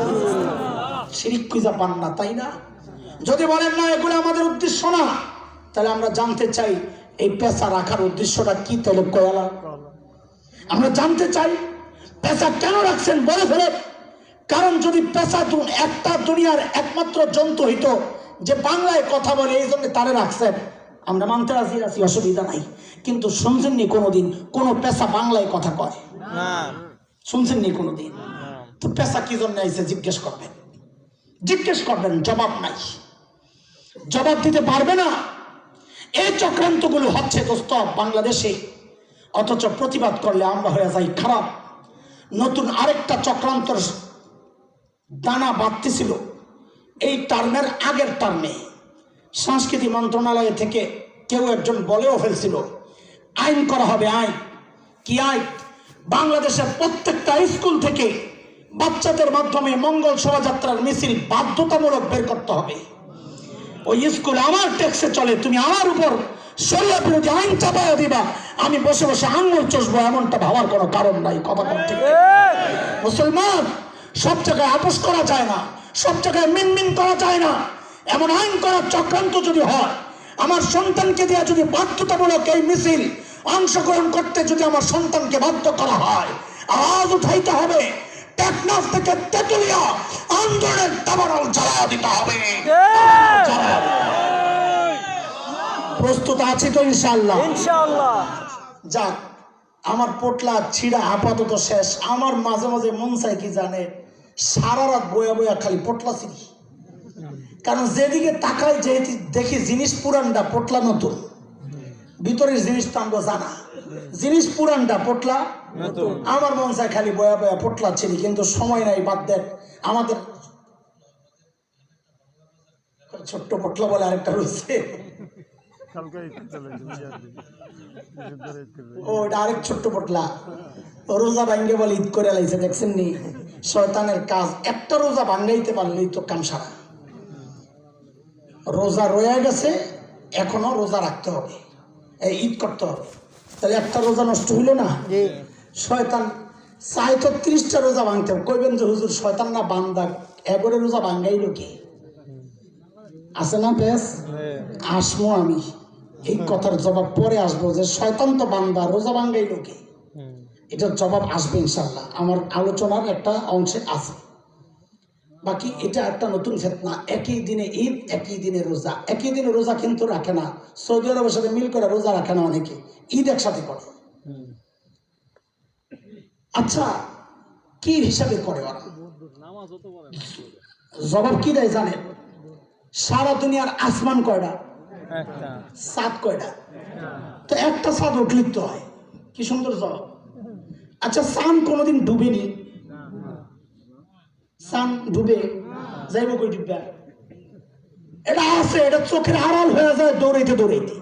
শিরিক খুঁজে পান না, তাই না? যদি বলেন না এগুলো আমাদের উদ্দেশ্য না, তাহলে আমরা জানতে চাই এই পেশা রাখার উদ্দেশ্যটা কি? তাহলে কয়ালা আমরা জানতে চাই পেশা কেন রাখছেন, বলে ফেলে। কারণ যদি পেশা একটা দুনিয়ার একমাত্র জন্তু হইতো যে বাংলায় কথা বলে, এই জন্য তারে রাখছেন, আমরা মানতে রাজি আছি, অসুবিধা নাই। কিন্তু শুনছেননি কোনোদিন কোন পেশা বাংলায় কথা কয়? শুনছেননি কোনোদিন? তো পেশা কি জন্য আইছে জিজ্ঞেস করবেন, জিজ্ঞেস করবেন, জবাব নাই, জবাব দিতে পারবে না। এই চক্রান্তগুলো হচ্ছে দোস্ত বাংলাদেশে, অথচ প্রতিবাদ করলে আমরা হয়ে যাই খারাপ। নতুন আরেকটা চক্রান্তর দানা বাড়তেছিল এই টার্মের আগের টার্মে। সংস্কৃতি মন্ত্রণালয় থেকে কেউ একজন বলেও ফেলছিল আইন করা হবে। আইন কি? আইন বাংলাদেশের প্রত্যেকটা স্কুল থেকে বাচ্চাদের মাধ্যমে মঙ্গল শোভাযাত্রার মিছিল বাধ্যতামূলক বের করতে হবে। ওই স্কুল আমার ট্যাক্সে চলে, তুমি আমার উপর শরিয়া বিরোধী আইন চাপাইয়া দিবা, আমি বসে বসে আঙ্গুল চষবো, এমনটা ভাবার কোনো কারণ নাই। কথা বলতে মুসলমান, সব জায়গায় আপোষ করা যায় না, সব জায়গায় মিনমিন করা যায় না। এমন আইন করার চক্রান্ত যদি হয়, আমার সন্তানকে দিয়ে যদি বাধ্যতামূলক এই মিছিল অংশগ্রহণ করতে যদি আমার সন্তানকে বাধ্য করা হয়, আওয়াজ উঠাইতে হবে, টেকনাফ থেকে তেতুলিয়া আন্দোলনের দাবানল জ্বালা দিতে হবে। প্রস্তুত আছি তো ইনশাআল্লাহ? ইনশাআল্লাহ। যাক, আমার পোটলা ছিড়া আপাতত শেষ। আমার মাঝে মাঝে মন চাই কি জানে, সারা রাত বয়া বয়া খালি পোটলা ছিড়ি। কারণ যেদিকে তাকাই যে দেখি জিনিস পুরানটা, পোটলা নতুন। ভিতরের জিনিস তো আমরা জানা, জিনিস পুরানটা, পোটলা নতুন। আমার মন চাই খালি বয়া বয়া পোটলা ছিড়ি, কিন্তু সময় নাই। বাদ দেখ, আমাদের ছোট্ট পোটলা বলে আরেকটা রয়েছে, ওটা আরেক ছোট্ট পোটলা। রোজা ভাঙ্গে বলে ঈদ করে লাইছে, দেখছেন নি? শয়তানের কাজ। একটা রোজা ভাঙ্গাইতে পারলেই তো কাম সারা। রোজা রয়ে গেছে, এখনো রোজা রাখতে হবে, এই ঈদ করতে হবে, তাহলে একটা রোজা নষ্ট হইল না? শয়তান চাই তো 30টা রোজা ভাঙতে হবে। কইবেন যে হুজুর শয়তান না বান্দা, এবারে রোজা ভাঙ্গাইল কি? আছে না বেশ? আসমো আমি, এই কথার জবাব পরে আসবো যে শয়তান তো বান্দা, রোজা ভাঙ্গাইল কি? এটার জবাব আসবে ইনশাল্লাহ, আমার আলোচনার একটা অংশে আছে। বাকি এটা একটা নতুন ফিতনা। একই দিনে ঈদ, একই দিনে রোজা। একই দিনে রোজা কিন্তু রাখে না। সৌদি আরবের সাথে মিল করে রোজা রাখে না অনেকে, ঈদ একসাথে করে। আচ্ছা, কি হিসাবে করে ওরা? জবাব কি দেয় জানেন? সারা দুনিয়ার আসমান কয়টা? চাঁদ কয়টা? তো একটা চাঁদ উঠলিত হয়। কি সুন্দর জবাব। আচ্ছা, সান কোনোদিন ডুবেনি? সান ডুবে যাইব কই ডুববে? এটা আছে, এটা চোখের আড়াল হয়ে যায় দৌড়াইতে দৌড়াইতে,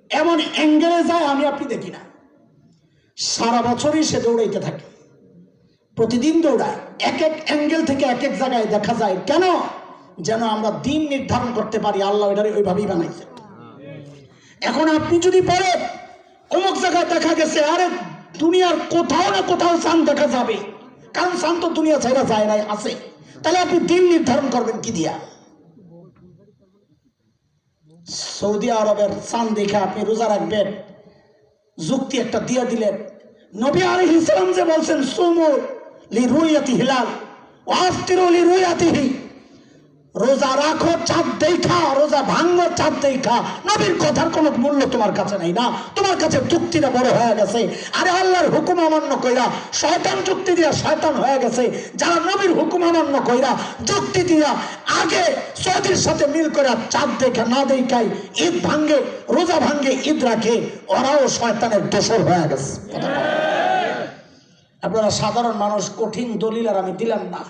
এমন অ্যাঙ্গেলে যায় আমি আপনি দেখি না। সারা বছরই সে দৌড়াইতে থাকে, প্রতিদিন দৌড়ায়, এক এক অ্যাঙ্গেল থেকে এক এক জায়গায় দেখা যায়। কেন? যেন আমরা দিন নির্ধারণ করতে পারি, আল্লাহ এটারে ওইভাবেই বানাইছে। এখন আপনি যদি বলেন অমুক জায়গায় দেখা গেছে, আরে দুনিয়ার কোথাও না কোথাও চাঁদ দেখা যাবে, কারণ চাঁদ তো দুনিয়া ছাড়া যায় নাই, আছে, তাহলে আপনি দিন নির্ধারণ করবেন কি দিয়া? সৌদি আরবের চাঁদ দেখে আপনি রোজা রাখবেন, যুক্তি একটা দিয়ে দিলেন। নবী আলাইহিস সালাম যে বলছেন সুমু লিরুয়াতি হিলাল ওয়া আফতিরু লিরুয়াতিহি, রোজা রাখো চাঁদ দেখা, রোজা ভাঙো চাঁদ দেখা। নবীর কথার কোনো মূল্য তোমার কাছে নাই না, তোমার কাছে যুক্তিটা বড় হয়ে গেছে। আরে আল্লাহর হুকুম অমান্য কইরা শয়তান যুক্তি দিয়া শয়তান হয়ে গেছে। যারা নবীর হুকুম অমান্য কইরা যুক্তি দিয়া আগে সৌদির সাথে মিল করে চাঁদ দেখা না দেখাই ঈদ ভাঙ্গে, রোজা ভাঙ্গে, ঈদ রাখে, ওরাও শয়তানের দোসর হয়ে গেছে। আপনারা সাধারণ মানুষ, কঠিন দলিল আর আমি দিলাম না,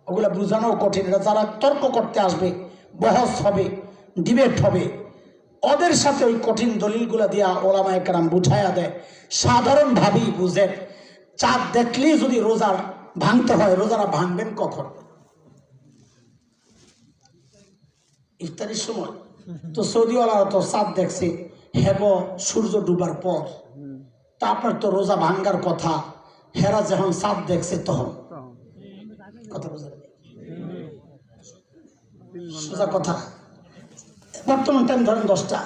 ওগুলা বুঝানো কঠিন। এটা যারা তর্ক করতে আসবে, বহস হবে, ডিবেট হবে, ওদের সাথে ওই কঠিন দলিলগুলা দিয়া ওলামায়ে কেরাম বুঝাইয়া দেয়। সাধারণভাবেই বুঝেন, চাঁদ দেখলেই যদি রোজা ভাঙতে হয়, রোজারা ভাঙবেন কখন? ইফতারির সময়। তো সৌদিওয়ালারা তো চাঁদ দেখছে হেব সূর্য ডুবার পর, তা আপনার তো রোজা ভাঙ্গার কথা, হেরা যখন চাঁদ দেখছে তখন। কথা বুঝলেন? সোজা কথা। বর্তমান টাইম ধরেন 10টা,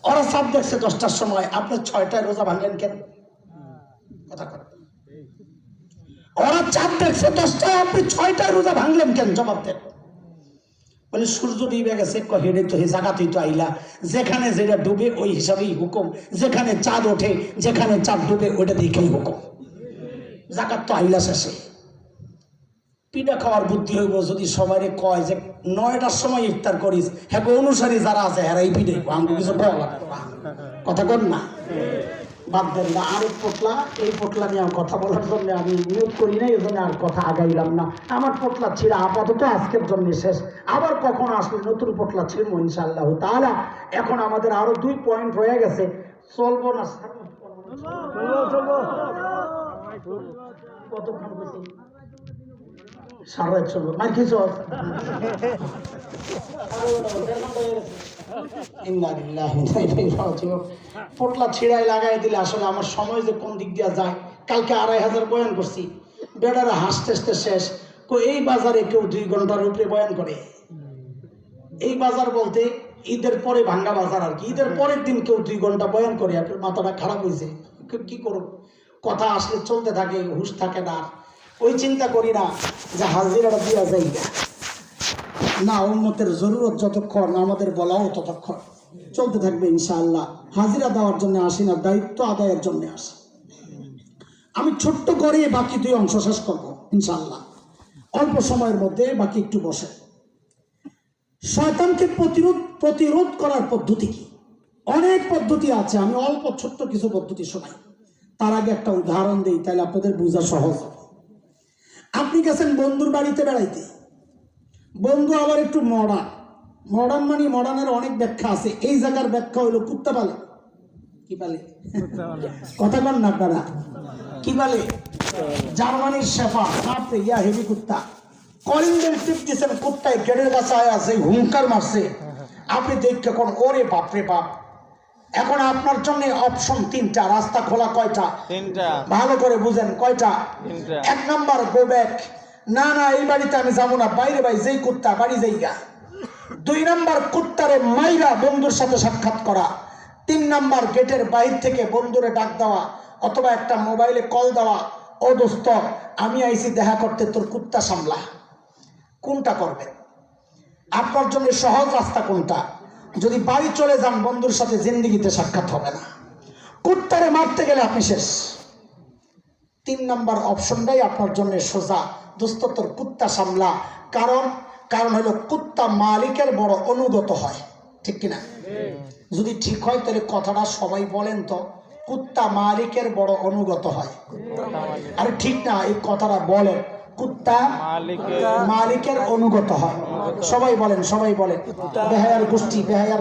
ওরা চাঁদ দেখছে 10টার সময়, আপনি 6টায় রোজা ভাঙলেন কেন? কথা কর। ওরা চাঁদ দেখছে 10টায়, আপনি 6টায় রোজা ভাঙলেন কেন? জবাব দেন। বলে সূর্য ডুবে গেছে, হেডে তো হে জায়গাতেই তো আইলা, যেখানে যেটা ডুবে ওই হিসাবেই হুকুম, যেখানে চাঁদ ওঠে, যেখানে চাঁদ ডুবে ওইটা দেখেই হুকুম, জাকাত তো আইলা শেষে। পিঠা খাওয়ার বুদ্ধি হইব যদি সবাই কয় যে 9টার সময় ইফতার করিস, হ্যাঁ অনুসারী যারা আছে হ্যাঁ এই পিঠে আমাকে কিছু বলা লাগতো না। কথা কর না, বাদ দেন না। আরেক পোটলা, এই পোটলা নিয়ে কথা বলার জন্য আমি নিয়োগ করি না, এই জন্য আর কথা আগাইলাম না। আমার পোটলা ছিঁড়া আপাতত আজকের জন্য শেষ, আবার কখন আসলে নতুন পোটলা ছিঁড়বো ইনশাআল্লাহ তাআলা। এখন আমাদের আরো 2 পয়েন্ট রয়ে গেছে, চলবো না কতক্ষণ বেশি? সারা রাত চলবো, মার কিছু পোটলা ছিঁড়াই লাগাই দিলে আসলে আমার সময় যে কোন দিক দিয়ে যায়। কালকে 2500 বয়ান করছি, বেড়ারা হাসতে হাসতে শেষ। এই বাজারে কেউ 2 ঘন্টার উপরে বয়ান করে? এই বাজার বলতে ঈদের পরে ভাঙ্গা বাজার আর কি, ঈদের পরের দিন কেউ 2 ঘন্টা বয়ান করে? আপনার মাথাটা খারাপ হয়েছে? কি করুক, কথা আসলে চলতে থাকে, হুশ থাকে না। ওই চিন্তা করি না যে হাজিরাটা দিয়া যাই না, উম্মতের জরুরত যতক্ষণ, আমাদের বলাও ততক্ষণ চলতে থাকবে ইনশাআল্লাহ। হাজিরা দেওয়ার জন্য আসি না, দায়িত্ব আদায়ের জন্য আসি। আমি ছোট্ট করে বাকি 2 অংশ শেষ করবো ইনশাআল্লাহ, অল্প সময়ের মধ্যে। বাকি একটু বসে। শয়তানকে প্রতিরোধ করার পদ্ধতি কি? অনেক পদ্ধতি আছে, আমি অল্প ছোট্ট কিছু পদ্ধতি শোনাই। তার আগে একটা উদাহরণ দিই, তাহলে আপনাদের বোঝা সহজ। আপনি গেছেন বন্ধুর বাড়িতে বেড়াইতে, বন্ধু আবার একটু মডার্ন মানে মডার্নের অনেক ব্যাখ্যা আছে। এই জায়গার ব্যাখ্যা হইলো কুত্তা পালে। কি পালে? কথা বল না আপনারা, কি পালে? জার্মানির শেফার, বাপরে ইয়া হেভি কুত্তা। কলিং বেল টিপ দিয়েছেন, কুত্তায় গেটের কাছে আছে, হুঙ্কার মারছে। আপনি দেখে কোন ওরে বাপরে বাপ। এখন আপনার জন্য অপশন 3টা, রাস্তা খোলা কয়টা? 3টা। ভালো করে বুঝেন, কয়টা? 3টা। 1 নাম্বার গো ব্যাক, না না এই বাড়িতে আমি যাবো না, বাইরে ভাই যেই কুত্তা বাড়ি যাইগা। 2 নাম্বার কুত্তারে মাইরা বন্ধুর সাথে সাক্ষাৎ করা। 3 নাম্বার গেটের বাইরে থেকে বন্ধুরে ডাক দেওয়া অথবা একটা মোবাইলে কল দেওয়া, ও দোস্ত আমি আইছি দেখা করতে, তোর কুত্তা সামলা। কোনটা করবেন? আপনার জন্য সহজ রাস্তা কোনটা? যদি বাড়ি চলে যান, বন্ধুর সাথে জিন্দেগিতে সাক্ষাৎ হবে না, কুত্তারে মারতে গেলে আপনি শেষ। 3 নাম্বার অপশনটাই আপনার জন্য সোজা, দোস্ত তোর কুত্তা সামলা। কারণ হলো কুত্তা মালিকের বড় অনুগত হয়, ঠিক কিনা? যদি ঠিক হয় তাহলে কথাটা সবাই বলেন তো, কুত্তা মালিকের বড় অনুগত হয়। আরে ঠিক না, এই কথাটা বলেন, কুত্তা মালিকের অনুগত হয়। সবাই বলেন, সবাই বলেন, বেহায়ার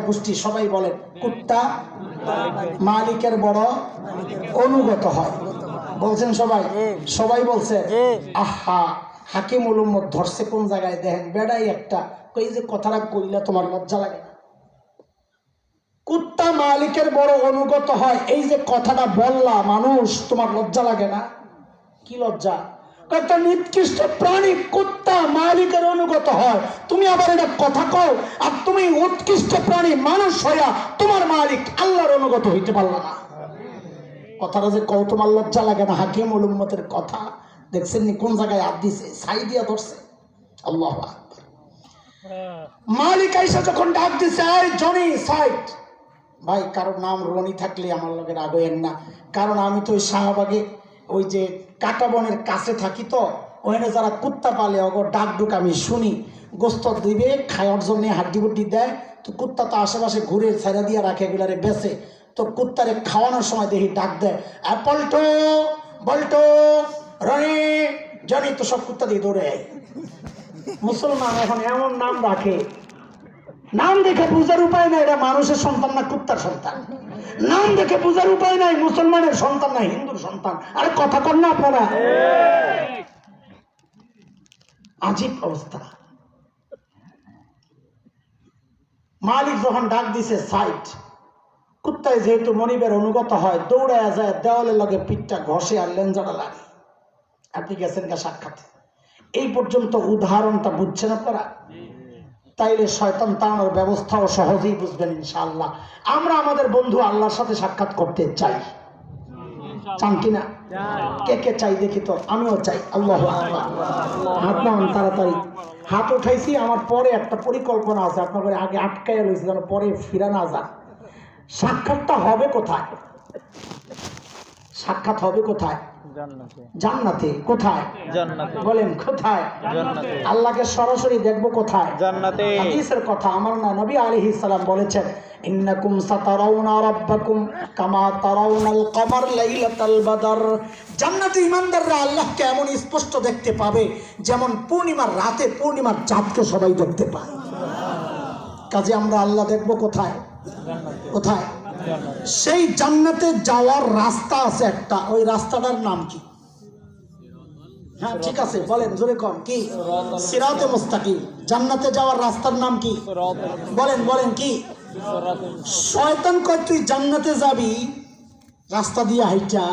গোষ্ঠী সবাই বলেন, কুত্তা মালিকের বড় অনুগত হয়। বলছেন সবাই? সবাই বলছে। আহা, হাকিমুল উম্মত ধরছে কোন জায়গায় দেখেন, বেড়াই একটা কই যে কথাটা কইলে তোমার লজ্জা লাগে না? কুত্তা মালিকের বড় অনুগত হয়, এই যে কথাটা বললা মানুষ, তোমার লজ্জা লাগে না? কি লজ্জা? একটা নিকৃষ্ট প্রাণী কুত্তা মালিকের অনুগত হয়, তুমি আবার এটা কথা কও, আর তুমি উৎকৃষ্ট প্রাণী মানুষ হইয়া তোমার মালিক আল্লাহর অনুগত হইতে পারলা না। কথাটা যে কও তোমার লজ্জা লাগে না? হাকিমুল উম্মতের কথা দেখছেন নি কোন জায়গায় হাত দিছে, ছাই দিয়া ধরছে। আল্লাহু আকবার। মালিক আইসা যখন ডাক দিছে, এই জনি সাইড, ভাই কারোর নাম রনি থাকলে আমার লোকের আগে না, কারণ আমি তো ওই শাহবাগে ওই যে কাটাবনের কাছে থাকি, তো ওখানে যারা কুত্তা পালে অগর ডাক ডুক আমি শুনি, গোস্ত দিবে খাওয়ার জন্য হাড্ডি বুড্ডি দেয়, তো কুত্তা তো আশেপাশে ঘুরে ছেড়ে দিয়ে রাখে, এগুলারে বেছে, তো কুত্তারে খাওয়ানোর সময় দেখি ডাক দেয়, পল্টো বল্টো রনি জনি, তো সব কুত্তা দিয়ে দৌড়ে যায়। মুসলমান এখন এমন নাম রাখে, নাম দেখে বুঝার উপায় নাই এটা মানুষের সন্তান না কুত্তার সন্তান। নাম দেখে বুঝার উপায় নাই মুসলমানের সন্তান না হিন্দুর সন্তান। আরে কথা কর না আপনারা? আজীব অবস্থা। মালিক যখন ডাক দিছে সাইড, কুত্তায় যেহেতু মনিবের অনুগত হয়, দৌড়ায় যায়, দেওয়ালের লগে পিঠটা ঘষে আর লেঞ্জাটা লাগে। আপনি গেছেন গা সাক্ষাতে, এই পর্যন্ত উদাহরণটা বুঝছেন আপনারা? তাইলে শয়তান তাড়ানোর ব্যবস্থাও সহজেই বুঝবেন ইনশাআল্লাহ। আমরা আমাদের বন্ধু আল্লাহর সাথে সাক্ষাৎ করতে চাই, চান কিনা? কে কে চাই দেখি তো? আমিও চাই। আল্লাহু আকবার। হাত নামান তাড়াতাড়ি, হাত উঠাইছি। আমার পরে একটা পরিকল্পনা আছে, আপনাদের আগে আটকাইয়া রয়েছে যেন পরে ফিরা না যান। সাক্ষাৎটা হবে কোথায়? সাক্ষাৎ হবে কোথায়? জান্নাতে। কোথায়? জান্নাতে। বলেন কোথায়? জান্নাতে। আল্লাহকে সরাসরি দেখবো কোথায়? জান্নাতে। হাদিসের কথা, আমার না নবী আলাইহিস সালাম বলেছেন, ইন্নাকুম সাতারাউনা রাব্বাকুম কামা তারাউনাল কমার লাইলাতাল বদর। জান্নাতে ঈমানদাররা আল্লাহকে এমন স্পষ্ট দেখতে পাবে যেমন পূর্ণিমার রাতে পূর্ণিমার চাঁদকে সবাই দেখতে পায়। কাজে আমরা আল্লাহ দেখবো কোথায়? কোথায়? সেই জান্নাতে যাওয়ার রাস্তা আছে একটা, ওই রাস্তাটার নাম কি? হ্যাঁ ঠিক আছে, বলেন জোরে কম, কি? সিরাতে মুস্তাকিম। জান্নাতে যাওয়ার রাস্তার নাম কি? বলেন বলেন কি? শয়তান কয় তুই জান্নাতে যাবি রাস্তা দিয়ে হাইটা,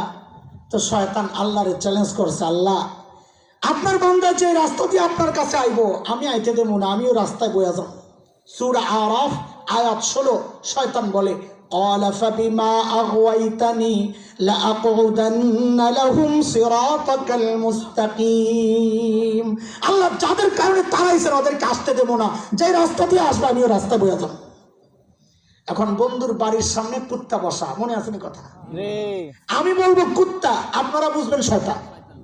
তো শয়তান আল্লাহরে চ্যালেঞ্জ করছে, আল্লাহ আপনার বান্দা যে রাস্তা দিয়ে আপনার কাছে আইবো আমি আইতে দেবো না, আমিও রাস্তায় বইয়া যাব। সূরা আরাফ আয়াত 16। শয়তান বলে, قال فبما أغويتني لأقعدن لهم صراطك المستقيم। আল্লাহ যাদের কারণে তারাইছেন ওদেরকে আসতে দেবো না, যে রাস্তা দিয়ে আসবে আমিও রাস্তা বইয়া যাব। এখন বন্ধুর বাড়ির সামনে কুত্তা বসা, মনে আছে নি কথা? আমি বলবো কুত্তা, আপনারা বুঝবেন শয়তান,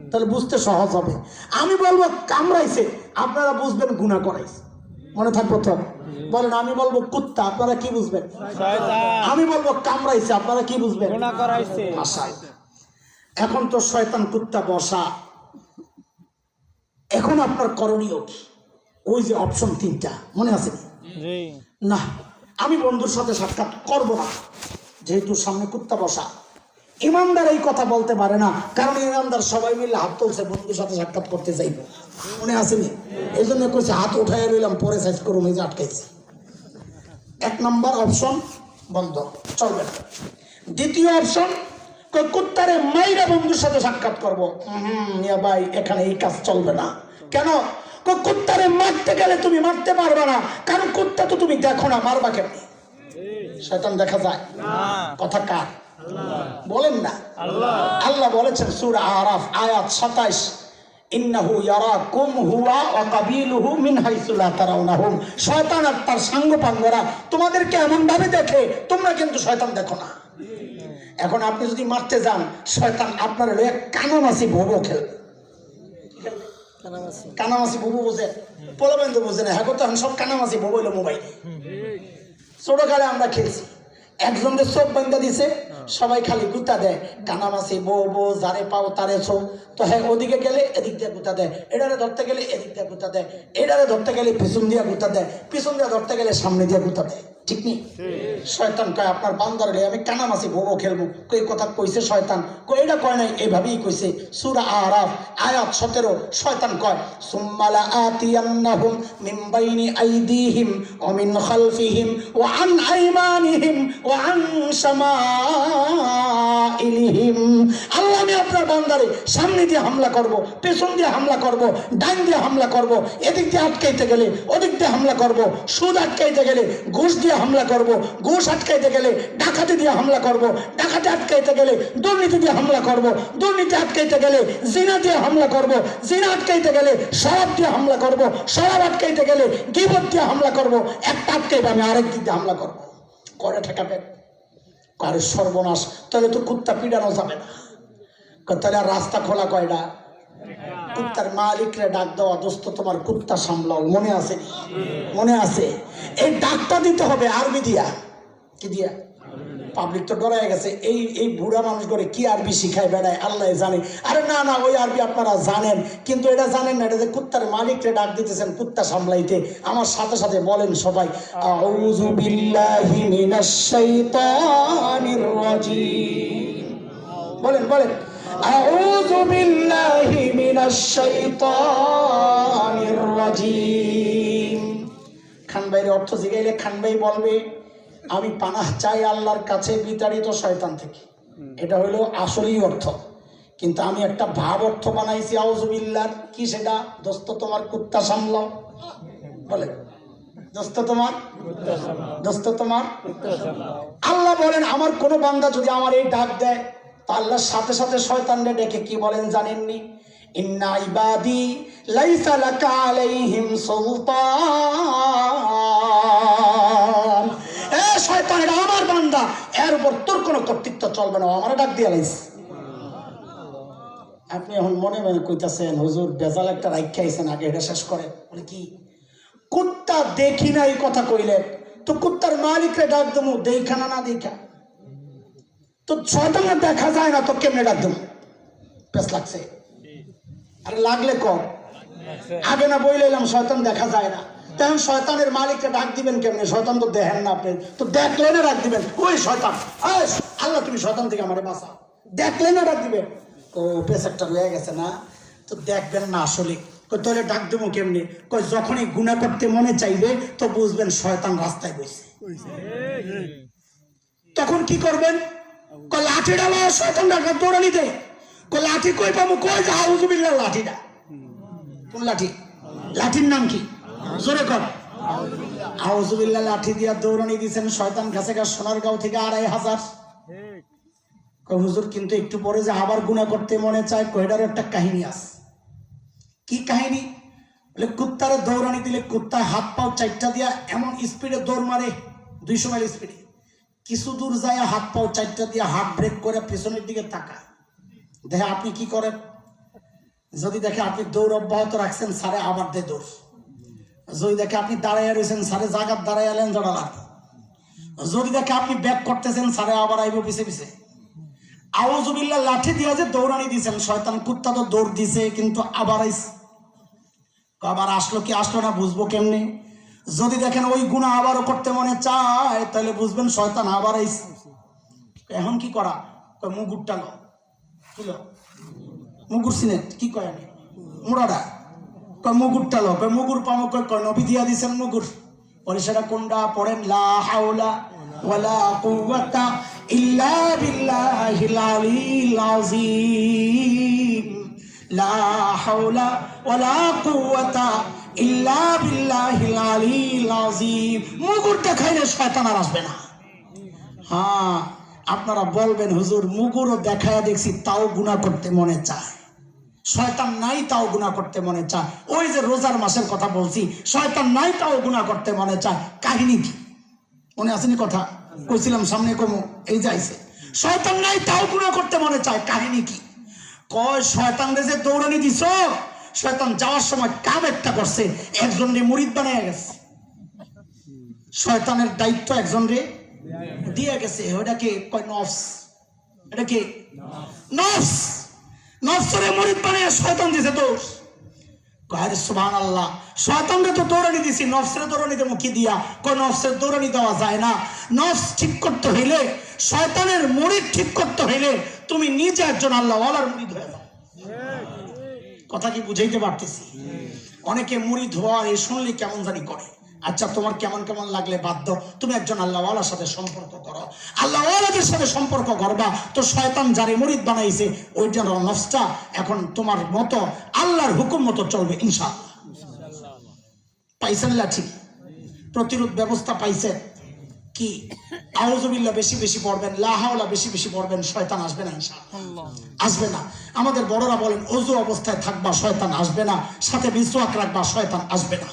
তাহলে বুঝতে সহজ হবে। আমি বলবো কামড়াইছে, আপনারা বুঝবেন গুনাহ করাইছে। মনে থাকবো তো? বলেন, আমি বলবো কুত্তা, আপনারা কি বুঝবেন? আমি বলবো কামড়াইছে, আপনারা কি বুঝবেন? গুনাহ করাইছে। এখন তো শয়তান কুত্তা বসা, এখন আপনার করণীয় কি? ওই যে অপশন 3টা মনে আছে না? আমি বন্ধুর সাথে সাক্ষাৎ করব না, যেহেতু সামনে কুত্তা বসা। ইমানদার এই কথা বলতে পারে না, কারণ ইমানদার সবাই মিলে হাত তুলছে বন্ধুর সাথে সাক্ষাৎ করতে যাইব, মনে আসেনি? এই জন্য কইছে হাত উঠাই রইলাম, পরে সাইজ করুন, এই যে আটকাইছি। 1 নম্বর অপশন বন্ধ, চলবে না। দ্বিতীয় অপশন, কুত্তারে মাইরা বন্ধুর সাথে সাক্ষাৎ করবো। ভাই এখানে এই কাজ চলবে না। কেন? কুত্তারে মারতে গেলে তুমি মারতে পারবে না, কারণ কুত্তা তো তুমি দেখো না, মারবা কেমনি? শয়তান দেখা যায়? কথা কার? বলেন না। আল্লাহ বলেছেন সূরা আরাফ আয়াত 27, ইন্নাহু ইয়ারাকুম হুয়া ওয়া কাবিলুহু মিন হাইসু লা তারাউনাহুম। শয়তান আর তার সাঙ্গপাঙ্গরা তোমাদেরকে এমন ভাবে দেখে, তোমরা কিন্তু শয়তান দেখো না। এখন আপনি যদি মারতে যান, শয়তান আপনার লয়ে কানামাছি ভোবো খেলবে। কানামাছি ভোবো বোঝে? পোলাবেন তো বোঝে না, হ্যাঁ তো সব কানামাছি ভোবো হইলো মোবাইলে। ছোটকালে আমরা খেলছি, একজনকে চোখ বান্ধা দিছে, সবাই খালি গুতা দেয়, কানামাছি বো বো, যারে পাও তারে ছো। তো হ্যাঁ, ওদিকে গেলে এদিক দিয়ে গুতা দেয়, এটারে ধরতে গেলে এদিক দিয়ে গুতা দেয়, এটারে ধরতে গেলে পিছন দিয়ে গুতা দেয়, পিছন দিয়ে ধরতে গেলে সামনে দিয়ে গুতা দেয়। ঠিক নেই? শয়তান কয় আপনার বান্দারে আমি কানামাছি বো বো খেলবো। কই কথা কইছে শয়তান? কই এটা কয় নাই, এইভাবেই কইছে। সূরা আরাফ আয়াত 17। শয়তান কয় সুম্মালা আতিয়ান্নাহুম মিন বাইনি আইদিহিম ওয়া মিন খালফিহিম ওয়া আন আইমানিহিম ওয়া আন শামাইলিহিম। আল্লাহ আমি আপনার বান্দারে সামনে দিয়ে হামলা করব, পেছন দিয়ে হামলা করব, ডান দিয়ে হামলা করব, এদিক দিয়ে আটকাইতে গেলে ওদিক দিয়ে হামলা করব, সুদ আটকাইতে গেলে ঘুষ দিয়ে হামলা করব, ঘুষ আটকাইতে গেলে ডাকাতি দিয়ে হামলা করব, ডাকাতি আটকাইতে গেলে দুর্নীতি দিয়ে হামলা করব, দুর্নীতি আটকাইতে গেলে জিনা দিয়ে হামলা করব, জিনা আটকাইতে গেলে শরাব দিয়ে হামলা করব, শরাব আটকাইতে গেলে গীবত দিয়ে হামলা করব, একটা আটকাইবে আমি আরেক দিক দিয়ে হামলা করব। করে ঠেকাবেন? কারে সর্বনাশ, তাহলে তো কুত্তা পিডানো যাবে না। তাহলে আর রাস্তা খোলা কয়টা? কুত্তার মালিকরে ডাক দেওয়া, দোস্ত তোমার কুত্তা সামলাও। মনে আছে? মনে আছে? এই ডাকটা দিতে হবে আরবি দিয়া। কি দিয়া? পাবলিক তো ডরাই গেছে, এই বুড়া মানুষ করে কি আরবি শিখায় বেড়ায় আল্লাহ জানে। আরে না না, ওই আরবি আপনারা জানেন, কিন্তু এটা জানেন না, এটা যে কুত্তার মালিকরে ডাক দিতেছেন কুত্তা সামলাইতে। আমার সাথে সাথে বলেন সবাই, আউযু বিল্লাহি মিনাশ শাইতানির রাজিম। বলেন বলেন, আউযু বিল্লাহি মিনাশ শাইতানির রাজিম। খান ভাইয়ের অর্থ জিগাইলে খান ভাই বলবে আমি পানাহ চাই আল্লাহর কাছে বিতাড়িত শয়তান থেকে। এটা হলো আসলেই অর্থ, কিন্তু আমি একটা ভাব অর্থ বানাইছি আউযু বিল্লাহ। কি সেটা? দোস্ত তোমার কুত্তা সামলাও। বলে দোস্ত তোমার, দোস্ত তোমার। আল্লাহ বলেন আমার কোন বান্দা যদি আমার এই ডাক দেয়, তা আল্লাহর সাথে সাথে শয়তানকে ডেকে কি বলেন জানেননি? ইন্না ইবাদি লাইসা লাকা আলাইহিম সুলতান। এ শয়তান, এটা আমার বান্দা, এর উপর তোর কোনো কর্তৃত্ব চলবে না, আমার ডাক দিয়ে লাইস। আপনি এখন মনে মনে কইতাছেন হুজুর বেজাল একটা রাইখা আইছেন, আগে এটা শেষ করেন। বলে কি? কুত্তা দেখি না এই কথা কইলেন, তো কুত্তার মালিকরে ডাক দেবো দেখা না, না দেখা তো শয়তানের দেখা যায় না, তো কেমনে ডাক দেবো? পেস লাগছে? আরে লাগলে কম, আগে না বইলাম শয়তান দেখা যায় না, তখন শয়তানের মালিককে ডাক দিবেন কেমনে? শয়তান তো দেখেন না আপনি, তো দেখলে না ডাক দিবেন ওই শয়তান, আল্লাহ তুমি শয়তান থেকে আমারে বাঁচাও, দেখলে না ডাক দিবেন। ও পেস একটা রয়ে গেছে না, তো দেখবেন না আসলে। তাহলে ডাক দেবো কেমনি? কই যখনই গুনাহ করতে মনে চাইবে তো বুঝবেন শয়তান রাস্তায় বসে, তখন কি করবেন? কই লাঠি ডালা, শয়তান ডাকা দৌড়ানি দে। কই লাঠি কই পাবো? কই যে আউযু বিল্লাহ লাঠিটা। কোন লাঠি? লাঠির নাম কি? জোরে কর। আউযু বিল্লাহ লাঠি দিয়া দৌড়ানি দিয়েছেন শয়তান কাছে গা সোনারগাঁও থেকে 2500। কই হুজুর কিন্তু একটু পরে যে আবার গুনাহ করতে মনে চায়, কয়টার একটা কাহিনী আছে। কি কাহিনী? বলে কুত্তারে দৌড়ানি দিলে কুত্তা হাত পাও চারটা দিয়া এমন স্পিডে দৌড় মারে, 200 মাইল স্পিডে। কিছু দূর যায় হাত পাও চারটা দিয়ে হাত ব্রেক করে পেছনের দিকে তাকায়, দেখে আপনি কি করেন? যদি দেখে আপনি দৌড় অব্যাহত রাখছেন, সারে আবার দে দৌড়। যদি দেখে আপনি দাঁড়াইয়া রয়েছেন, সারে জায়গা দাঁড়াইলেন জড়ালাম। যদি দেখে আপনি ব্যাক করতেছেন, সারে আবার আইব পিছে পিছে। আউযু বিল্লাহ লাঠি দিয়া যে দৌড়ানি দিয়েছেন, শয়তান কুত্তা তো দৌড় দিছে, কিন্তু আবার আইছে। আবার আসলো কি আসলো না বুঝবো কেমনে? যদি দেখেন ওই গুনাহ আবারও করতে মনে চায়, তাহলে বুঝবেন শয়তান আবার আইছে। এখন কি করা? মুগুরটা লো, তুলো মুগুর সিনেট কি কয় আমি মুড়াটা, কয় মুগুরটা লো। কয় মুগুর পামো? কয় নবী দিয়া দিছেন মুগুর। পরে সেটা কোনটা পড়েন? লা হাওলা ওয়ালা কুওয়াতা ইল্লা বিল্লাহিল আলিয়্যিল আযীম। লা হাওলা ওয়ালা কুওয়াতা ইল্লা বিল্লাহিল আলিয়্যিল আযীম। মুগুরটা খাইলে শয়তান আর আসবে না। হ্যাঁ, আপনারা বলবেন হুজুর মুগুরও দেখায়া দেখছি, তাও গুনাহ করতে মনে চায়। শয়তান নাই তাও গুনাহ করতে মনে চায়। ওই যে রোজার মাসের কথা বলছি, শয়তান নাই তাও গুনাহ করতে মনে চায়। কাহিনী কি মনে আসেনি? কথা কইছিলাম সামনে কমো, এই যাইছে। শয়তান নাই তাও গুনাহ করতে মনে চায়, কাহিনী কি? কয় শয়তান যে দৌড়ানি দিছ, শয়তান যাওয়ার সময় কাম একটা করছে, একজন রে মুরিদ বানায় গেছে। শয়তানের দায়িত্ব একজন রে দিয়ে গেছে, ওটাকে কয় নফস। এটা কি? নফস। নফসরে মুরিদ বানিয়ে শয়তান দিছে দোষ। কয় সুবহানাল্লাহ, শয়তানকে তো দৌড়ানি দিছি, নফসের দৌড়ানি দেবো কি দিয়া? কয় নফসের দৌড়ানি দেওয়া যায় না। নফস ঠিক করতে হইলে, শয়তানের মুরিদ ঠিক করতে হইলে তুমি নিজে একজন আল্লাহওয়ালার মুরিদ হয়ে যাও। কথা কি বুঝাইতে পারতেছি? অনেকে মুরিদ হওয়ার এই শুনলে কেমন জানি করে। আচ্ছা, তোমার কেমন কেমন লাগলে বাধ্য, তুমি একজন আল্লাহওয়ালার সাথে সম্পর্ক করো। আল্লাহওয়ালাদের সাথে সম্পর্ক করবা তো শয়তান যারে মুরিদ বানাইছে ওইটার নফসটা এখন তোমার মতো আল্লাহর হুকুম মতো চলবে ইনশাআল্লাহ। পাইছেন লাঠি? প্রতিরোধ ব্যবস্থা পাইছে কি? আউযুবিল্লাহ বেশি বেশি পড়বেন, লা হাওলা বেশি বেশি পড়বেন, শয়তান আসবে না ইনশাআল্লাহ। আসবে না। আমাদের বড়রা বলেন ওযু অবস্থায় থাকবা, শয়তান আসবে না। সাথে মিসওয়াক রাখবা, শয়তান আসবে না।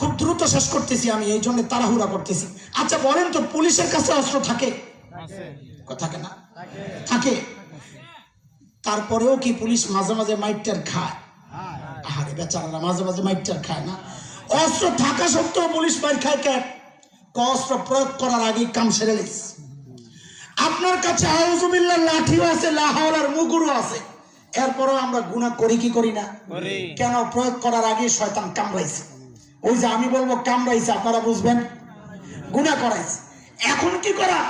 খুব দ্রুত শেষ করতেছি আমি, এই জন্য তাড়াহুড়া করতেছি। আচ্ছা বলেন তো, পুলিশের কাছে অস্ত্র থাকে? থাকে না? থাকে। তারপরেও কি পুলিশ মাঝে মাঝে মাইটার খায়? আরে বেচারারা মাঝে মাঝে মাইটার খায় না? অস্ত্র থাকা সত্ত্বেও পুলিশ মাইর খায় কেন? অস্ত্র প্রয়োগ করার আগে কাম সেরে লিস। আপনার কাছে আউযুবিল্লাহ লাঠিও আছে, লা হাওলার মুগুরও আছে, এরপরও আমরা গুনাহ করি কি করি না? কেন? প্রয়োগ করার আগে শয়তান কামড়াইছে। ওই যে আমি বলবো কামড়াইছে, আপনারা বুঝবেন গুনাহ করাইছে। এখন কি করা?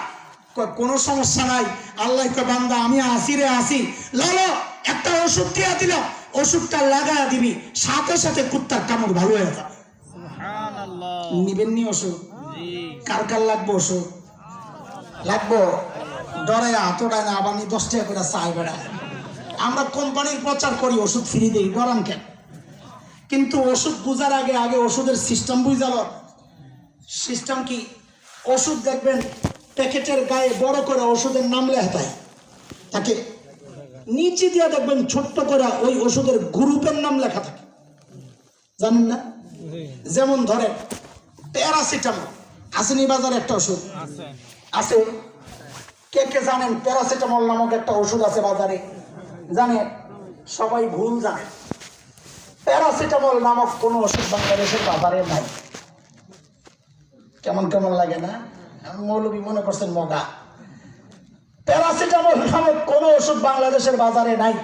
কোনো সমস্যা নাই। আল্লাহ কয় বান্দা আমি আসি রে আসি, লালো একটা ওষুধ দিয়া দিল, ওষুধটা লাগায়া দিবি, সাথে সাথে কুত্তার কামড় ভালো হয়ে যাবে। নিবেন নি ওষুধ? কার কার লাগবো ওষুধ? লাগবো? ডরে হাতটায় না, আবার 10 টাকা করে চাই বেড়ায়। আমরা কোম্পানির প্রচার করি, ওষুধ ফ্রি দেই, ডরান কেন? কিন্তু ওষুধ বুঝার আগে আগে ওষুধের সিস্টেম বুঝালো। সিস্টেম কি? ওষুধ দেখবেন প্যাকেটের গায়ে বড় করে ওষুধের নাম লেখা থাকে, নিচে দিয়ে দেখবেন ছোট্ট করে ওই ওষুধের গ্রুপের নাম লেখা থাকে, জানেন না? যেমন ধরেন প্যারাসিটামল আসেনি বাজারে একটা ওষুধ আছে, কে কে জানেন প্যারাসিটামল নামক একটা ওষুধ আছে বাজারে? জানেন? সবাই ভুল জানে। প্যারাসিটামল নামক কোন ওষুধ বাংলাদেশের বাজারে নাই। কেমন কেমন লাগে না? মৌলবী মনে করছেন মগা। প্যারাসিটামল নামক কোন ওষুধ বাংলাদেশের বাজারে নাই।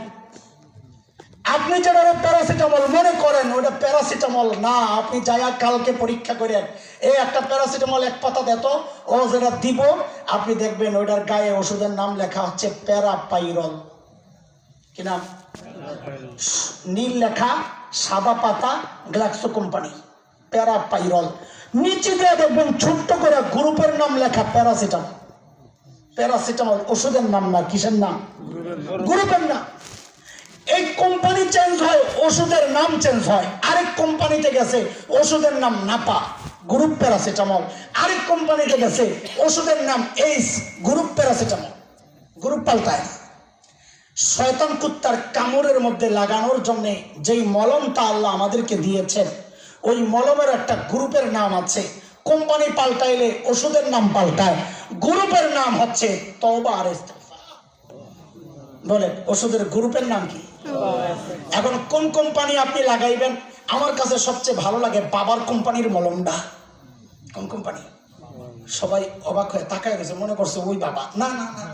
আপনি যেটা প্যারাসিটামল মনে করেন ওটা প্যারাসিটামল না। আপনি যাইয়া কালকে পরীক্ষা করেন, এই একটা প্যারাসিটামল 1 পাতা দেত, ও যেটা দিব আপনি দেখবেন ওইটার গায়ে ওষুধের নাম লেখা হচ্ছে প্যারাপাইরল। কি নাম? নীল লেখা, সাদা পাতা, গ্লাক্সো কোম্পানি, প্যারাপাইরল। নিচে দিয়ে দেখবেন ছোট্ট করে গ্রুপের নাম লেখা প্যারাসিটামল। প্যারাসিটামল ওষুধের নাম না, কিসের নাম? গ্রুপের নাম। এই কোম্পানি চেঞ্জ হয়, ওষুধের নাম চেঞ্জ হয়। আরেক কোম্পানিতে গেছে ওষুধের নাম নাপা, গ্রুপ প্যারাসিটামল। আরেক কোম্পানিতে গেছে ওষুধের নাম এইস, গ্রুপ প্যারাসিটামল। গ্রুপ পাল্টায়। শয়তান কুত্তার কামড়ের মধ্যে লাগানোর জন্য যেই মলমটা আল্লাহ আমাদেরকে দিয়েছেন, ওই মলমের একটা গ্রুপের নাম আছে। কোম্পানি পাল্টাইলে ওষুধের নাম পাল্টায়, গ্রুপের নাম হচ্ছে তওবা আর ইস্তিগফার। বলে ওষুধের গ্রুপের নাম কি? এখন কোন কোম্পানি আপনি লাগাইবেন? আমার কাছে সবচেয়ে ভালো লাগে বাবার কোম্পানির মলমটা। কোন কোম্পানি? সবাই অবাক হয়ে তাকায় গেছে, মনে করছে ওই বাবা। না না না,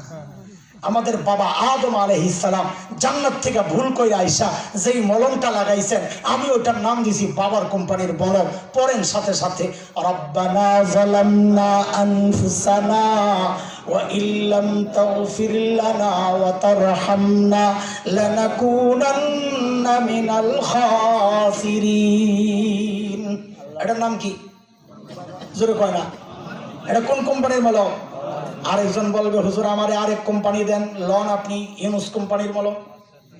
আমাদের বাবা আদম আলাইহিস সালাম জান্নাত থেকে ভুল করে আইসা যেই মলমটা লাগাইছেন, আমি ওটার নাম দিছি বাবার কোম্পানির মলম। পড়েন সাথে সাথে, রব্বানা যালামনা আনফুসানা ওয়া ইল্লাম তাগফির লানা ওয়া তারহামনা লানাকুনান্না মিনাল খাসিরিন। এটার নাম কি? জোরে কয় না। এটা কোন কোম্পানির মলম? আরেকজন বলবে হুজুর আমারে আরেক কোম্পানি দেন, লন আপনি ইউনুস কোম্পানির মলম।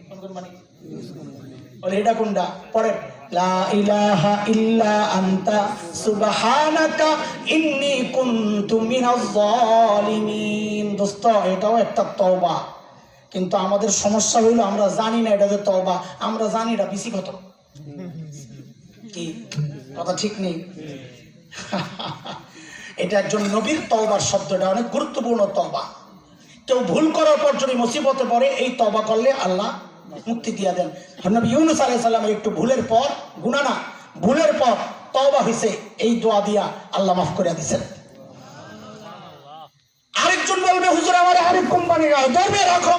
কোন কোম্পানি? বলে এটা কোনটা? পড়ে, লা ইলাহা ইল্লা আনতা সুবহানাকা ইন্নী কুনতু মিনাজ জালিমিন। দোস্ত, এটাও একটা তওবা, কিন্তু আমাদের সমস্যা হইলো আমরা জানি না এটা যে তওবা। আমরা জানি এটা বেশি কত কি কথা ঠিক নেই। এটা একজন নবীর তওবার শব্দটা অনেক গুরুত্বপূর্ণ তওবা। কেউ ভুল করার পর যদি মুসিবতে পড়ে, এই তওবা করলে আল্লাহ মুক্তি দিয়ে দেন। নবী ইউনূস আলাইহিস সালামের একটু ভুলের পর, গুনাহ না, ভুলের পর তওবা হইছে, এই দোয়া দিয়া আল্লাহ মাফ করে দিয়েছেন। আরেকজন এখন বলবে হুজুর আমার আরেক কোম্পানি ধরবে রাখো,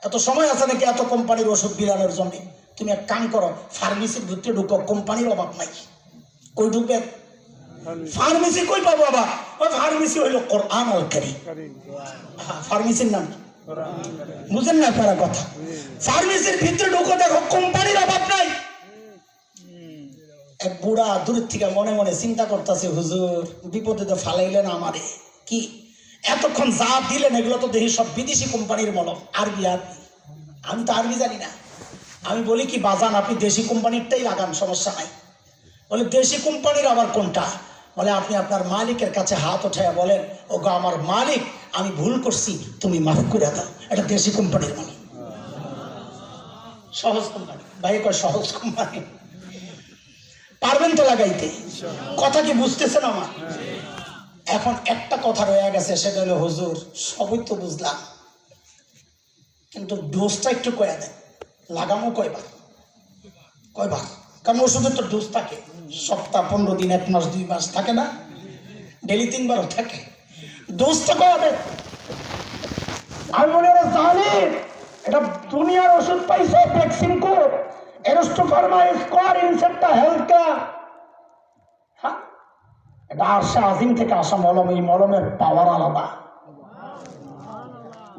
এত সময় আছে নাকি এত কোম্পানির ওষুধ বিলানোর জন্য? তুমি এক কাম করো, ফার্মেসির ভিতরে ঢুকো, কোম্পানির অভাব নাই। কই ঢুকবে? ফার্মেসি কই পাবো বাবা? ওই ফার্মেসি হইলো কোরআন আল কারীম। ফার্মেসির নাম বুঝেন না আপনারা কথা? ফার্মেসির ভিতরে ঢুকো, দেখো কোম্পানির অভাব নাই। এক বুড়া দূর থেকে মনে মনে চিন্তা করতেছে, হুজুর বিপদে তো ফালাইলেন আমারে, কি এতক্ষণ যা দিলেন এগুলো তো দেখি সব বিদেশি কোম্পানির মলম। আরবি আরবি, আমি তো আরবি জানি না। আমি বলি কি বাজান আপনি দেশি কোম্পানিরটাই লাগান, সমস্যা নাই। বলে দেশি কোম্পানির আবার কোনটা? বলে আপনি আপনার মালিকের কাছে হাত উঠাইয়া বলেন, ও গো আমার মালিক আমি ভুল করছি, তুমি মাফ করে দাও। এটা দেশি কোম্পানির মলম। সহজ কোম্পানি ভাই, কয় সহজ কোম্পানি। পারবেন তো লাগাইতে? কথা কি বুঝতেছেন আমার? এখন একটা কথা রয়ে গেছে, সেটা হলো হুজুর সবই তো বুঝলাম, কিন্তু ডোজটা একটু কয়ে দেন, লাগামো কয়বার? কয়বার? কারণ ওষুধের তো ডোজ থাকে, সপ্তাহ 15 দিন, 1 মাস 2 মাস থাকে না, ডেলি 3 বারও থাকে। ডোজটা কয়ে দেন। আমি বলি জানি এটা দুনিয়ার ওষুধ পাইছে, ভ্যাকসিন কোড এরস্টো ফার্মা স্কোয়ার ইনসেপ্টা হেলথ কেয়ার। হ্যাঁ, এটা আরশে আজিম থেকে আসা মলম, এই মলমের পাওয়ার আলাদা।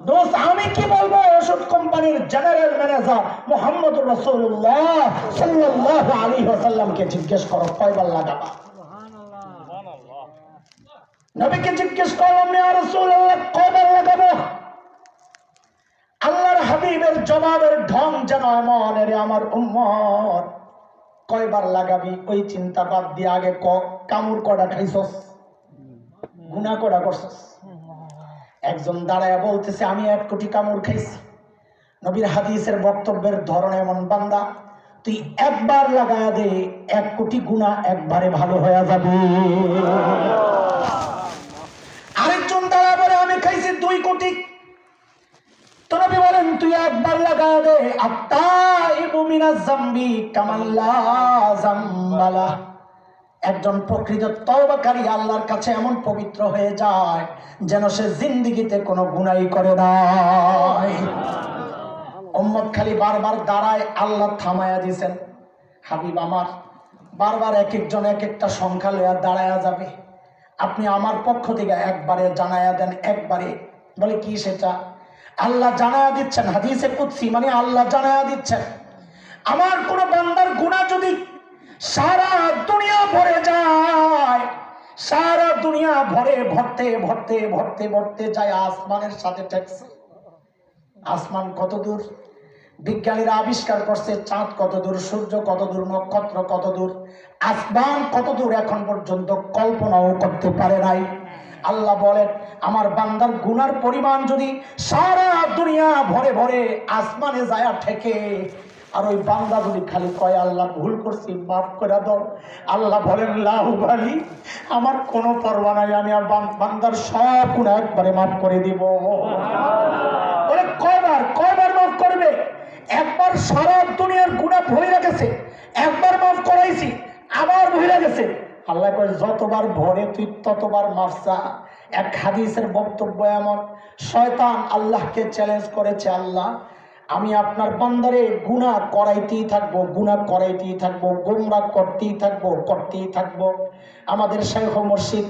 দোস্ত আমি কি বলবো, ওষুধ কোম্পানির জেনারেল ম্যানেজার মুহাম্মদুর রাসূলুল্লাহ সাল্লাল্লাহু আলাইহি ওয়াসাল্লামকে জিজ্ঞেস করো কয়বার লাগাবা। নবীকে জিজ্ঞেস করলাম, ইয়া রাসূলুল্লাহ কয়বার লাগাবো? আল্লাহর হাবিবের জবাবের ঢং যেন এমন, এর আমার উম্মত কয়বার লাগাবি ওই চিন্তা বাদ দিয়ে আগে কামড় কড়া খাইছস, গুনাহ কড়া করছস। একজন দাঁড়ায় বলতেছে আমি 1 কোটি কামড় খাইছি। নবীর হাদিসের বক্তব্যের ধরন এমন, বান্দা তুই একবার লাগায়া দে, 1 কোটি গুনাহ একবারে ভালো হয়ে যাবে। আরেকজন দাঁড়ায় বলে আমি খাইছি 2 কোটি। তো নবী বলেন তুই একবার লাগায়া দে, আত্তাইবু মিনাজ যামবি কামাল্লা যামবালা। একজন প্রকৃত তওবাকারী আল্লাহর কাছে এমন পবিত্র হয়ে যায় যেন সে জিন্দেগিতে কোনো গুনাহই করে নাই। উম্মত খালি বারবার দাঁড়ায়, আল্লাহ থামায়া দিয়েছেন। হাবিব আমার বারবার এক একজন এক একটা সংখ্যা লইয়া দাঁড়ায়া যাবে, আপনি আমার পক্ষ থেকে একবারে জানায়া দেন, একবারে। বলে কি সেটা? আল্লাহ জানায়া দিচ্ছেন, হাদিসে কুদসি মানে আল্লাহ জানায়া দিচ্ছেন, আমার কোন বান্দার গুনাহ যদি সারা দুনিয়া ভরে যায়, সারা দুনিয়া ভরে ভরতে ভরতে ভরতে ভরতে যায় আসমানের সাথে ঠেকছে। আসমান কত দূর? বিজ্ঞানীরা আবিষ্কার করছে চাঁদ কত দূর, সূর্য কত দূর, নক্ষত্র কত দূর, আসমান কত দূর এখন পর্যন্ত কল্পনাও করতে পারে নাই। আল্লাহ বলেন আমার বান্দার গুনার পরিমাণ যদি সারা দুনিয়া ভরে ভরে আসমানে যায় ঠেকে, আর ওই বান্দা যদি খালি কয় আল্লাহ ভুল করছি মাফ করে দাও, আল্লাহ বলেন লাহু বালি, আমার কোনো পরোয়া নাই, আমি আর বান্দার সব গুনাহ একবারে মাফ করে দিব। বলে কয়বার কয়বার মাফ করবে? একবার সারা দুনিয়ার গুনাহ ভরে গেছে, একবার মাফ করাইছি, আবার ভরে গেছে। আল্লাহ কয় যতবার ভরে তুই ততবার মাফ চা। এক হাদিসের বক্তব্য এমন, শয়তান আল্লাহকে চ্যালেঞ্জ করেছে, আল্লাহ আমি আপনার বান্দারে গুনাহ করাইতেই থাকবো, গুনাহ করাইতেই থাকবো, গোমরাহ করতেই থাকবো, করতেই থাকবো। আমাদের শাইখ মুর্শিদ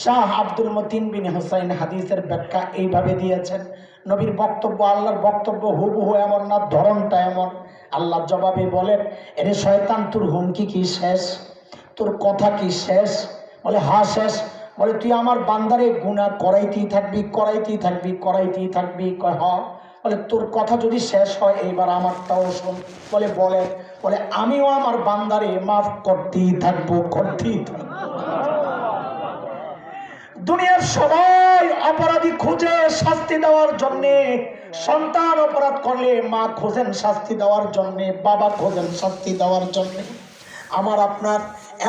শাহ আব্দুল মতিন বিন হুসাইন হাদিসের ব্যাখ্যা এইভাবে দিয়েছেন, নবীর বক্তব্য আল্লাহর বক্তব্য হুবহু এমন না, ধরনটা এমন। আল্লাহ জবাবে বলেন, এরে শয়তান তোর হুমকি কি শেষ? তোর কথা কি শেষ? বলে হ্যাঁ শেষ। বলে তুই আমার বান্দারে গুনাহ করাইতেই থাকবি, করাইতেই থাকবি, করাইতেই থাকবি। কয় হ্যাঁ। বলে তোর কথা যদি শেষ হয় এইবার আমারটাও শোন। বলে বলে বলে আমিও আমার বান্দারে মাফ করতেই থাকবো, করতেই থাকবো। দুনিয়ার সবাই অপরাধী খুঁজে শাস্তি দেওয়ার জন্যে, সন্তান অপরাধ করলে মা খোঁজেন শাস্তি দেওয়ার জন্যে, বাবা খোঁজেন শাস্তি দেওয়ার জন্যে। আমার আপনার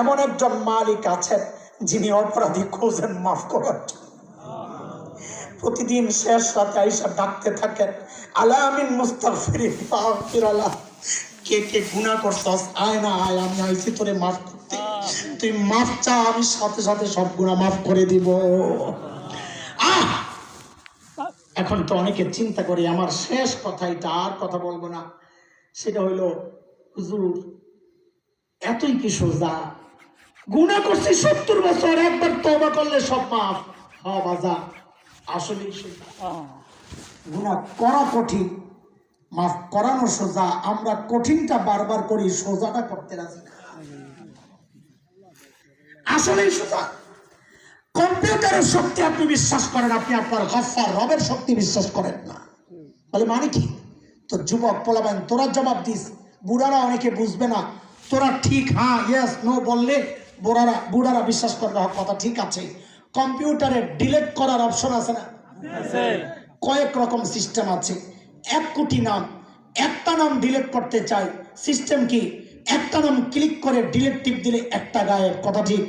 এমন একজন মালিক আছেন যিনি অপরাধী খোঁজেন মাফ করার জন্য। প্রতিদিন শেষ রাতে আইসা ডাকতে থাকেন, আলামিন মুস্তাগফিরিন ফাগফিরাল্লাহ, কে কে গুনাহ করছস আয় না আয়, আমি আইছি তোরে মাফ করতে, তুই মাফ চা, আমি সাথে সাথে সব গুনাহ মাফ করে দিব। এখন তো অনেকে চিন্তা করি, আমার শেষ কথা এটা, আর কথা বলবো না, সেটা হইল হুজুর এতই কি সোজা, গুনাহ করছি 70 বছর, একবার তওবা করলে সব মাফ? হ্যাঁ বাজা, আসলেই সোজা। গুনাহ করা কঠিন, মাফ করানো সোজা। আমরা কঠিনটা বারবার করি, সোজাটা করতে রাজি না। আসলেই সোজা। কম্পিউটারের শক্তি আপনি বিশ্বাস করেন, আপনি আপনার গফফার রবের শক্তি বিশ্বাস করেন না। বলে মানে কি? তো যুবক পোলাবেন, তোরা জবাব দিস। বুড়ারা অনেকে বুঝবে না, তোরা ঠিক হ্যাঁ ইয়েস নো বললে বুড়ারা বিশ্বাস করবে কথা ঠিক আছে। কম্পিউটারে ডিলিট করার অপশন আছে না? কয়েক রকম সিস্টেম আছে। 1 কোটি নাম, একটা নাম ডিলিট করতে চাই, সিস্টেম কি? একটা নাম ক্লিক করে ডিলিট টিপ দিলে একটা গায়েব, কথা ঠিক?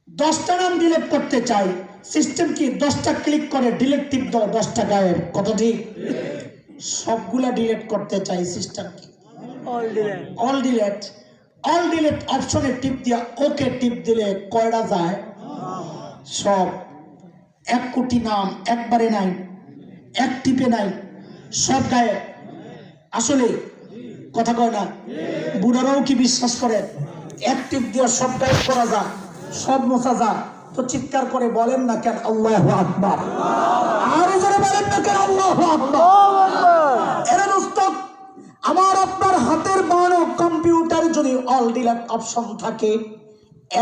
10টা নাম ডিলিট করতে চাই, সিস্টেম কি? 10টা ক্লিক করে ডিলিট টিপ দাও, 10টা গায়েব, কথা ঠিক? সবগুলা ডিলিট করতে চাই, সিস্টেম কি? All delete. অল ডিলিট অপশনে টিপ দিয়া ওকে টিপ দিলে কয়টা যায়? সব। 1 কোটি নাম একবারে নাই, এক টিপে নাই, সব গায়েব। আসলে কথা কয় না? বুড়ারাও কি বিশ্বাস করে? এক টিপ দিয়ে সব গায়েব করা যায়, সব মোছা যায়? তো চিৎকার করে বলেন না কেন আল্লাহু আকবার? আরো জোরে বলেন না কেন আল্লাহু আকবার? এরা দোস্ত, আমার আপনার হাতের বানানো কম্পিউটারে যদি অল ডিলিট অপশন থাকে,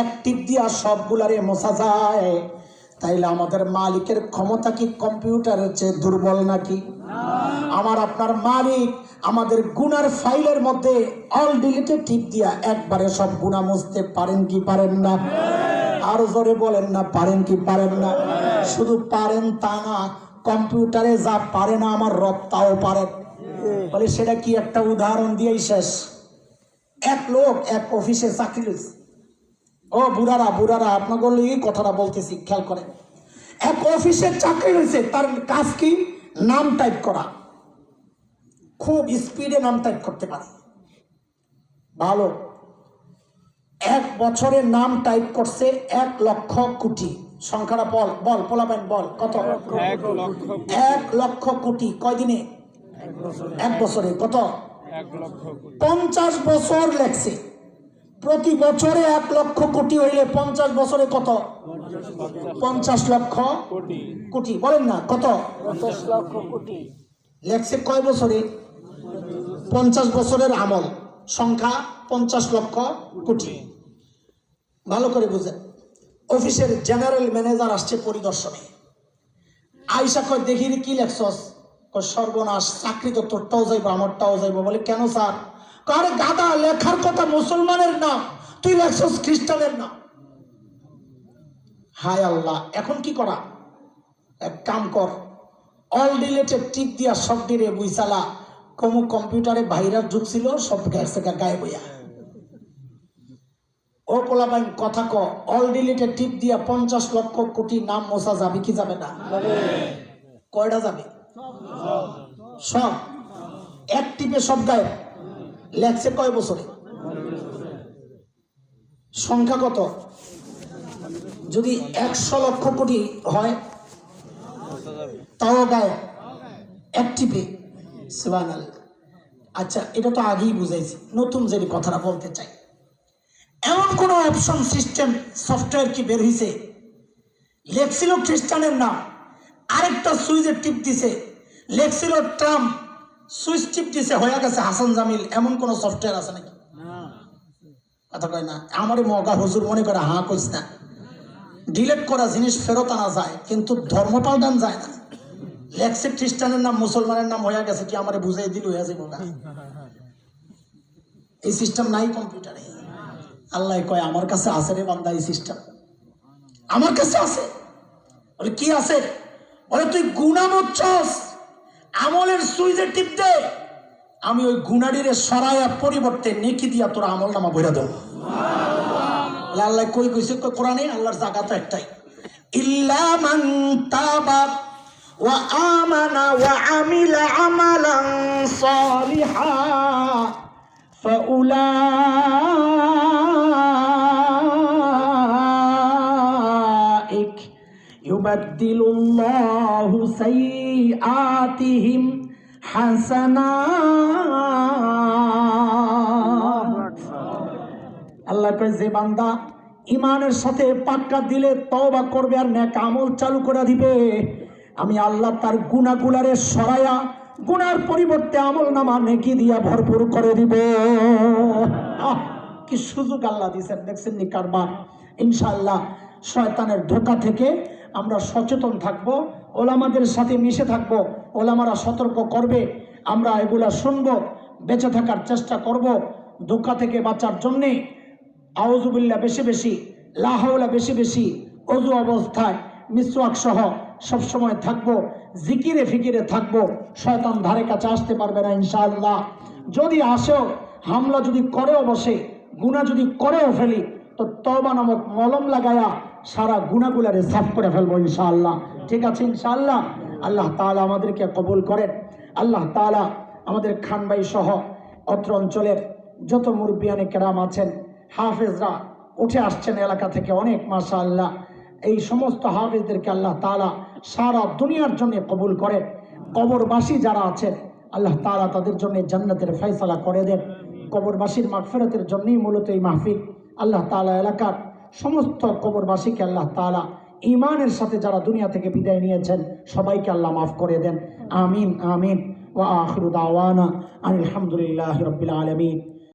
এক টিপ দিয়া সবগুলারে মোছা যায়, তাইলে আমাদের মালিকের ক্ষমতা কি কম্পিউটারের চেয়ে দুর্বল নাকি? আমার আপনার মালিক আমাদের গুনার ফাইলের মধ্যে অল ডিলিটে টিপ দিয়া একবারে সব গুনাহ মুছতে পারেন কি পারেন না? আরো জোরে বলেন না, পারেন কি পারেন না? শুধু পারেন তা না, কম্পিউটারে যা পারে না আমার রব তাও পারেন। বলে সেটা কি? একটা উদাহরণ দিয়েই শেষ। এক লোক এক অফিসে চাকরি করেছে। ও বুড়ারা আপনাকে এই কথাটা বলতেছি, খেয়াল করেন। এক অফিসে চাকরি হয়েছে, তার কাজ কি? নাম টাইপ করা। খুব স্পিডে নাম টাইপ করতে পারে, ভালো। 1 বছরে নাম টাইপ করছে 1 লক্ষ কোটি। সংখ্যাটা বল পোলাবেন, বল কত? 1 লক্ষ কোটি। কয় দিনে? 1 বছরে। কত? 50 বছর লেখছে। প্রতি বছরে 1 লক্ষ কোটি হইলে 50 বছরে কত? 50 লক্ষ কোটি। বলেন না কত? 50 লক্ষ কোটি লেখছে কয় বছরে? 50 বছরের আমল, সংখ্যা 50 লক্ষ কোটি। ভালো করে বুঝেন। অফিসের জেনারেল ম্যানেজার আসছে পরিদর্শনে। আইসা কয় দেখি রে কি লেখছস? কয় সর্বনাশ, চাকরি তো তোরটাও যাইবো আমারটাও যাইবো। বলে কেন স্যার? কার গাদা, লেখার কথা মুসলমানের নাম, তুই লেখছস খ্রিস্টানের নাম। হায় আল্লাহ, এখন কি করা? এক কাম কর, অল ডিলেটেড টিপ দিয়া সব দিরে বুঝালা। কমু কম্পিউটারে ভাইরাস ঢুকছিল, সব গেছে গায়ে বইয়া। ও পোলাপাইন কথা ক, অল ডিলেটেড টিপ দিয়া 50 লক্ষ কোটি নাম মোছা যাবে কি যাবে না? কয়টা যাবে? সব। এক টিপে সব গায়ে। লেখছে কয় বছরে? সংখ্যা কত? যদি 100 লক্ষ কোটি হয় তাও গায়ে, এক টিপে। সুবহানাল্লাহ। আচ্ছা, এটা তো আগেই বুঝাইছি, নতুন যে কথাটা বলতে চাই। এমন কোন অপশন সিস্টেম সফটওয়্যার কি বের হয়েছে? লেখছিল খ্রিস্টানের নাম, আরেকটা সুইচের টিপ দিছে, লেখছিল ট্রাম্প, সুইচ টিপ দিছে হয়ে গেছে হাসান জামিল। এমন কোন সফটওয়্যার আছে নাকি? কথা কয় না। আমারই মগা হুজুর মনে করে হাঁ কইস না। ডিলেট করা জিনিস ফেরত আনা যায়, কিন্তু ধর্ম পাল্টান যায় না। লেখছে খ্রিস্টানের নাম, মুসলমানের নাম হয়ে গেছে, কি আমারে বুঝাই দিল হয়ে যাবো না? এই সিস্টেম নাই কম্পিউটারে। আল্লাহ কয় আমার কাছে আছে রে বান্দা, এই সিস্টেম আমার কাছে আছে। বলে কি আছে? বলে তুই গুনাহ মুছছস, আমলের সুইচে টিপ দে, আমি ওই গুনাডিরে সরাইয়া পরিবর্তে নেকি দিয়া তোর আমল নামা ভরে দেব। আল্লাহ কই কইছে? কোরআনে আল্লাহর জায়গা তো একটাই, ইল্লা মান তাবা ওয়া আমানা ওয়া আমিলা আমালান সালিহা ফাউলাইক ইউবাদদিলুল্লাহু সাইয়্যাতিহিম হাসানাত। আল্লাহ কয় যে বান্দা ইমানের সাথে পাক্কা দিলে তওবা করবে আর নেক আমল চালু করে দিবে, আমি আল্লাহ তার গুনাহগুলারে সরায়া গুনার পরিবর্তে আমল নামা নেকি দিয়া ভরপুর করে দিব। কি সুযোগ আল্লাহ দিয়েছেন, দেখছেন নি কারবার। ইনশাআল্লাহ শয়তানের ধোঁকা থেকে আমরা সচেতন থাকব, ওলামাদের সাথে মিশে থাকব, ওলামারা সতর্ক করবে, আমরা এগুলা শুনবো, বেঁচে থাকার চেষ্টা করব। ধোঁকা থেকে বাঁচার জন্যে আউযুবিল্লাহ বেশি বেশি, লা হাওলা বেশি বেশি, অজু অবস্থায় মিসওয়াক সহ সবসময় থাকবো, জিকিরে ফিকিরে থাকবো, শয়তান ধারে কাছে আসতে পারবে না ইনশাআল্লাহ। যদি আসেও, হামলা যদি করেও বসে, গুনাহ যদি করেও ফেলি, তো তওবা নামক মলম লাগায়া সারা গুনাহগুলারে সাফ করে ফেলবো ইনশাআল্লাহ। ঠিক আছে ইনশাআল্লাহ। আল্লাহ তাআলা আমাদেরকে কবুল করেন। আল্লাহ তাআলা আমাদের খান ভাই সহ অত্র অঞ্চলের যত মুরব্বিয়ানে কেরাম আছেন, হাফেজরা উঠে আসছেন এলাকা থেকে অনেক, মাশাআল্লাহ। এই সমস্ত হাফেজদেরকে আল্লাহ তাআলা সারা দুনিয়ার জন্য কবুল করেন। কবরবাসী যারা আছেন আল্লাহ তাআলা তাদের জন্য জান্নাতের ফয়সালা করে দেন। কবরবাসীর মাগফিরাতের জন্যই মূলত এই মাহফিল। আল্লাহ তাআলা এলাকার সমস্ত কবরবাসীকে আল্লাহ তাআলা ঈমানের সাথে যারা দুনিয়া থেকে বিদায় নিয়েছেন সবাইকে আল্লাহ মাফ করে দেন। আমিন আমিন। ওয়া আখিরু দাওয়ানা আলহামদুলিল্লাহি রাব্বিল আলামিন।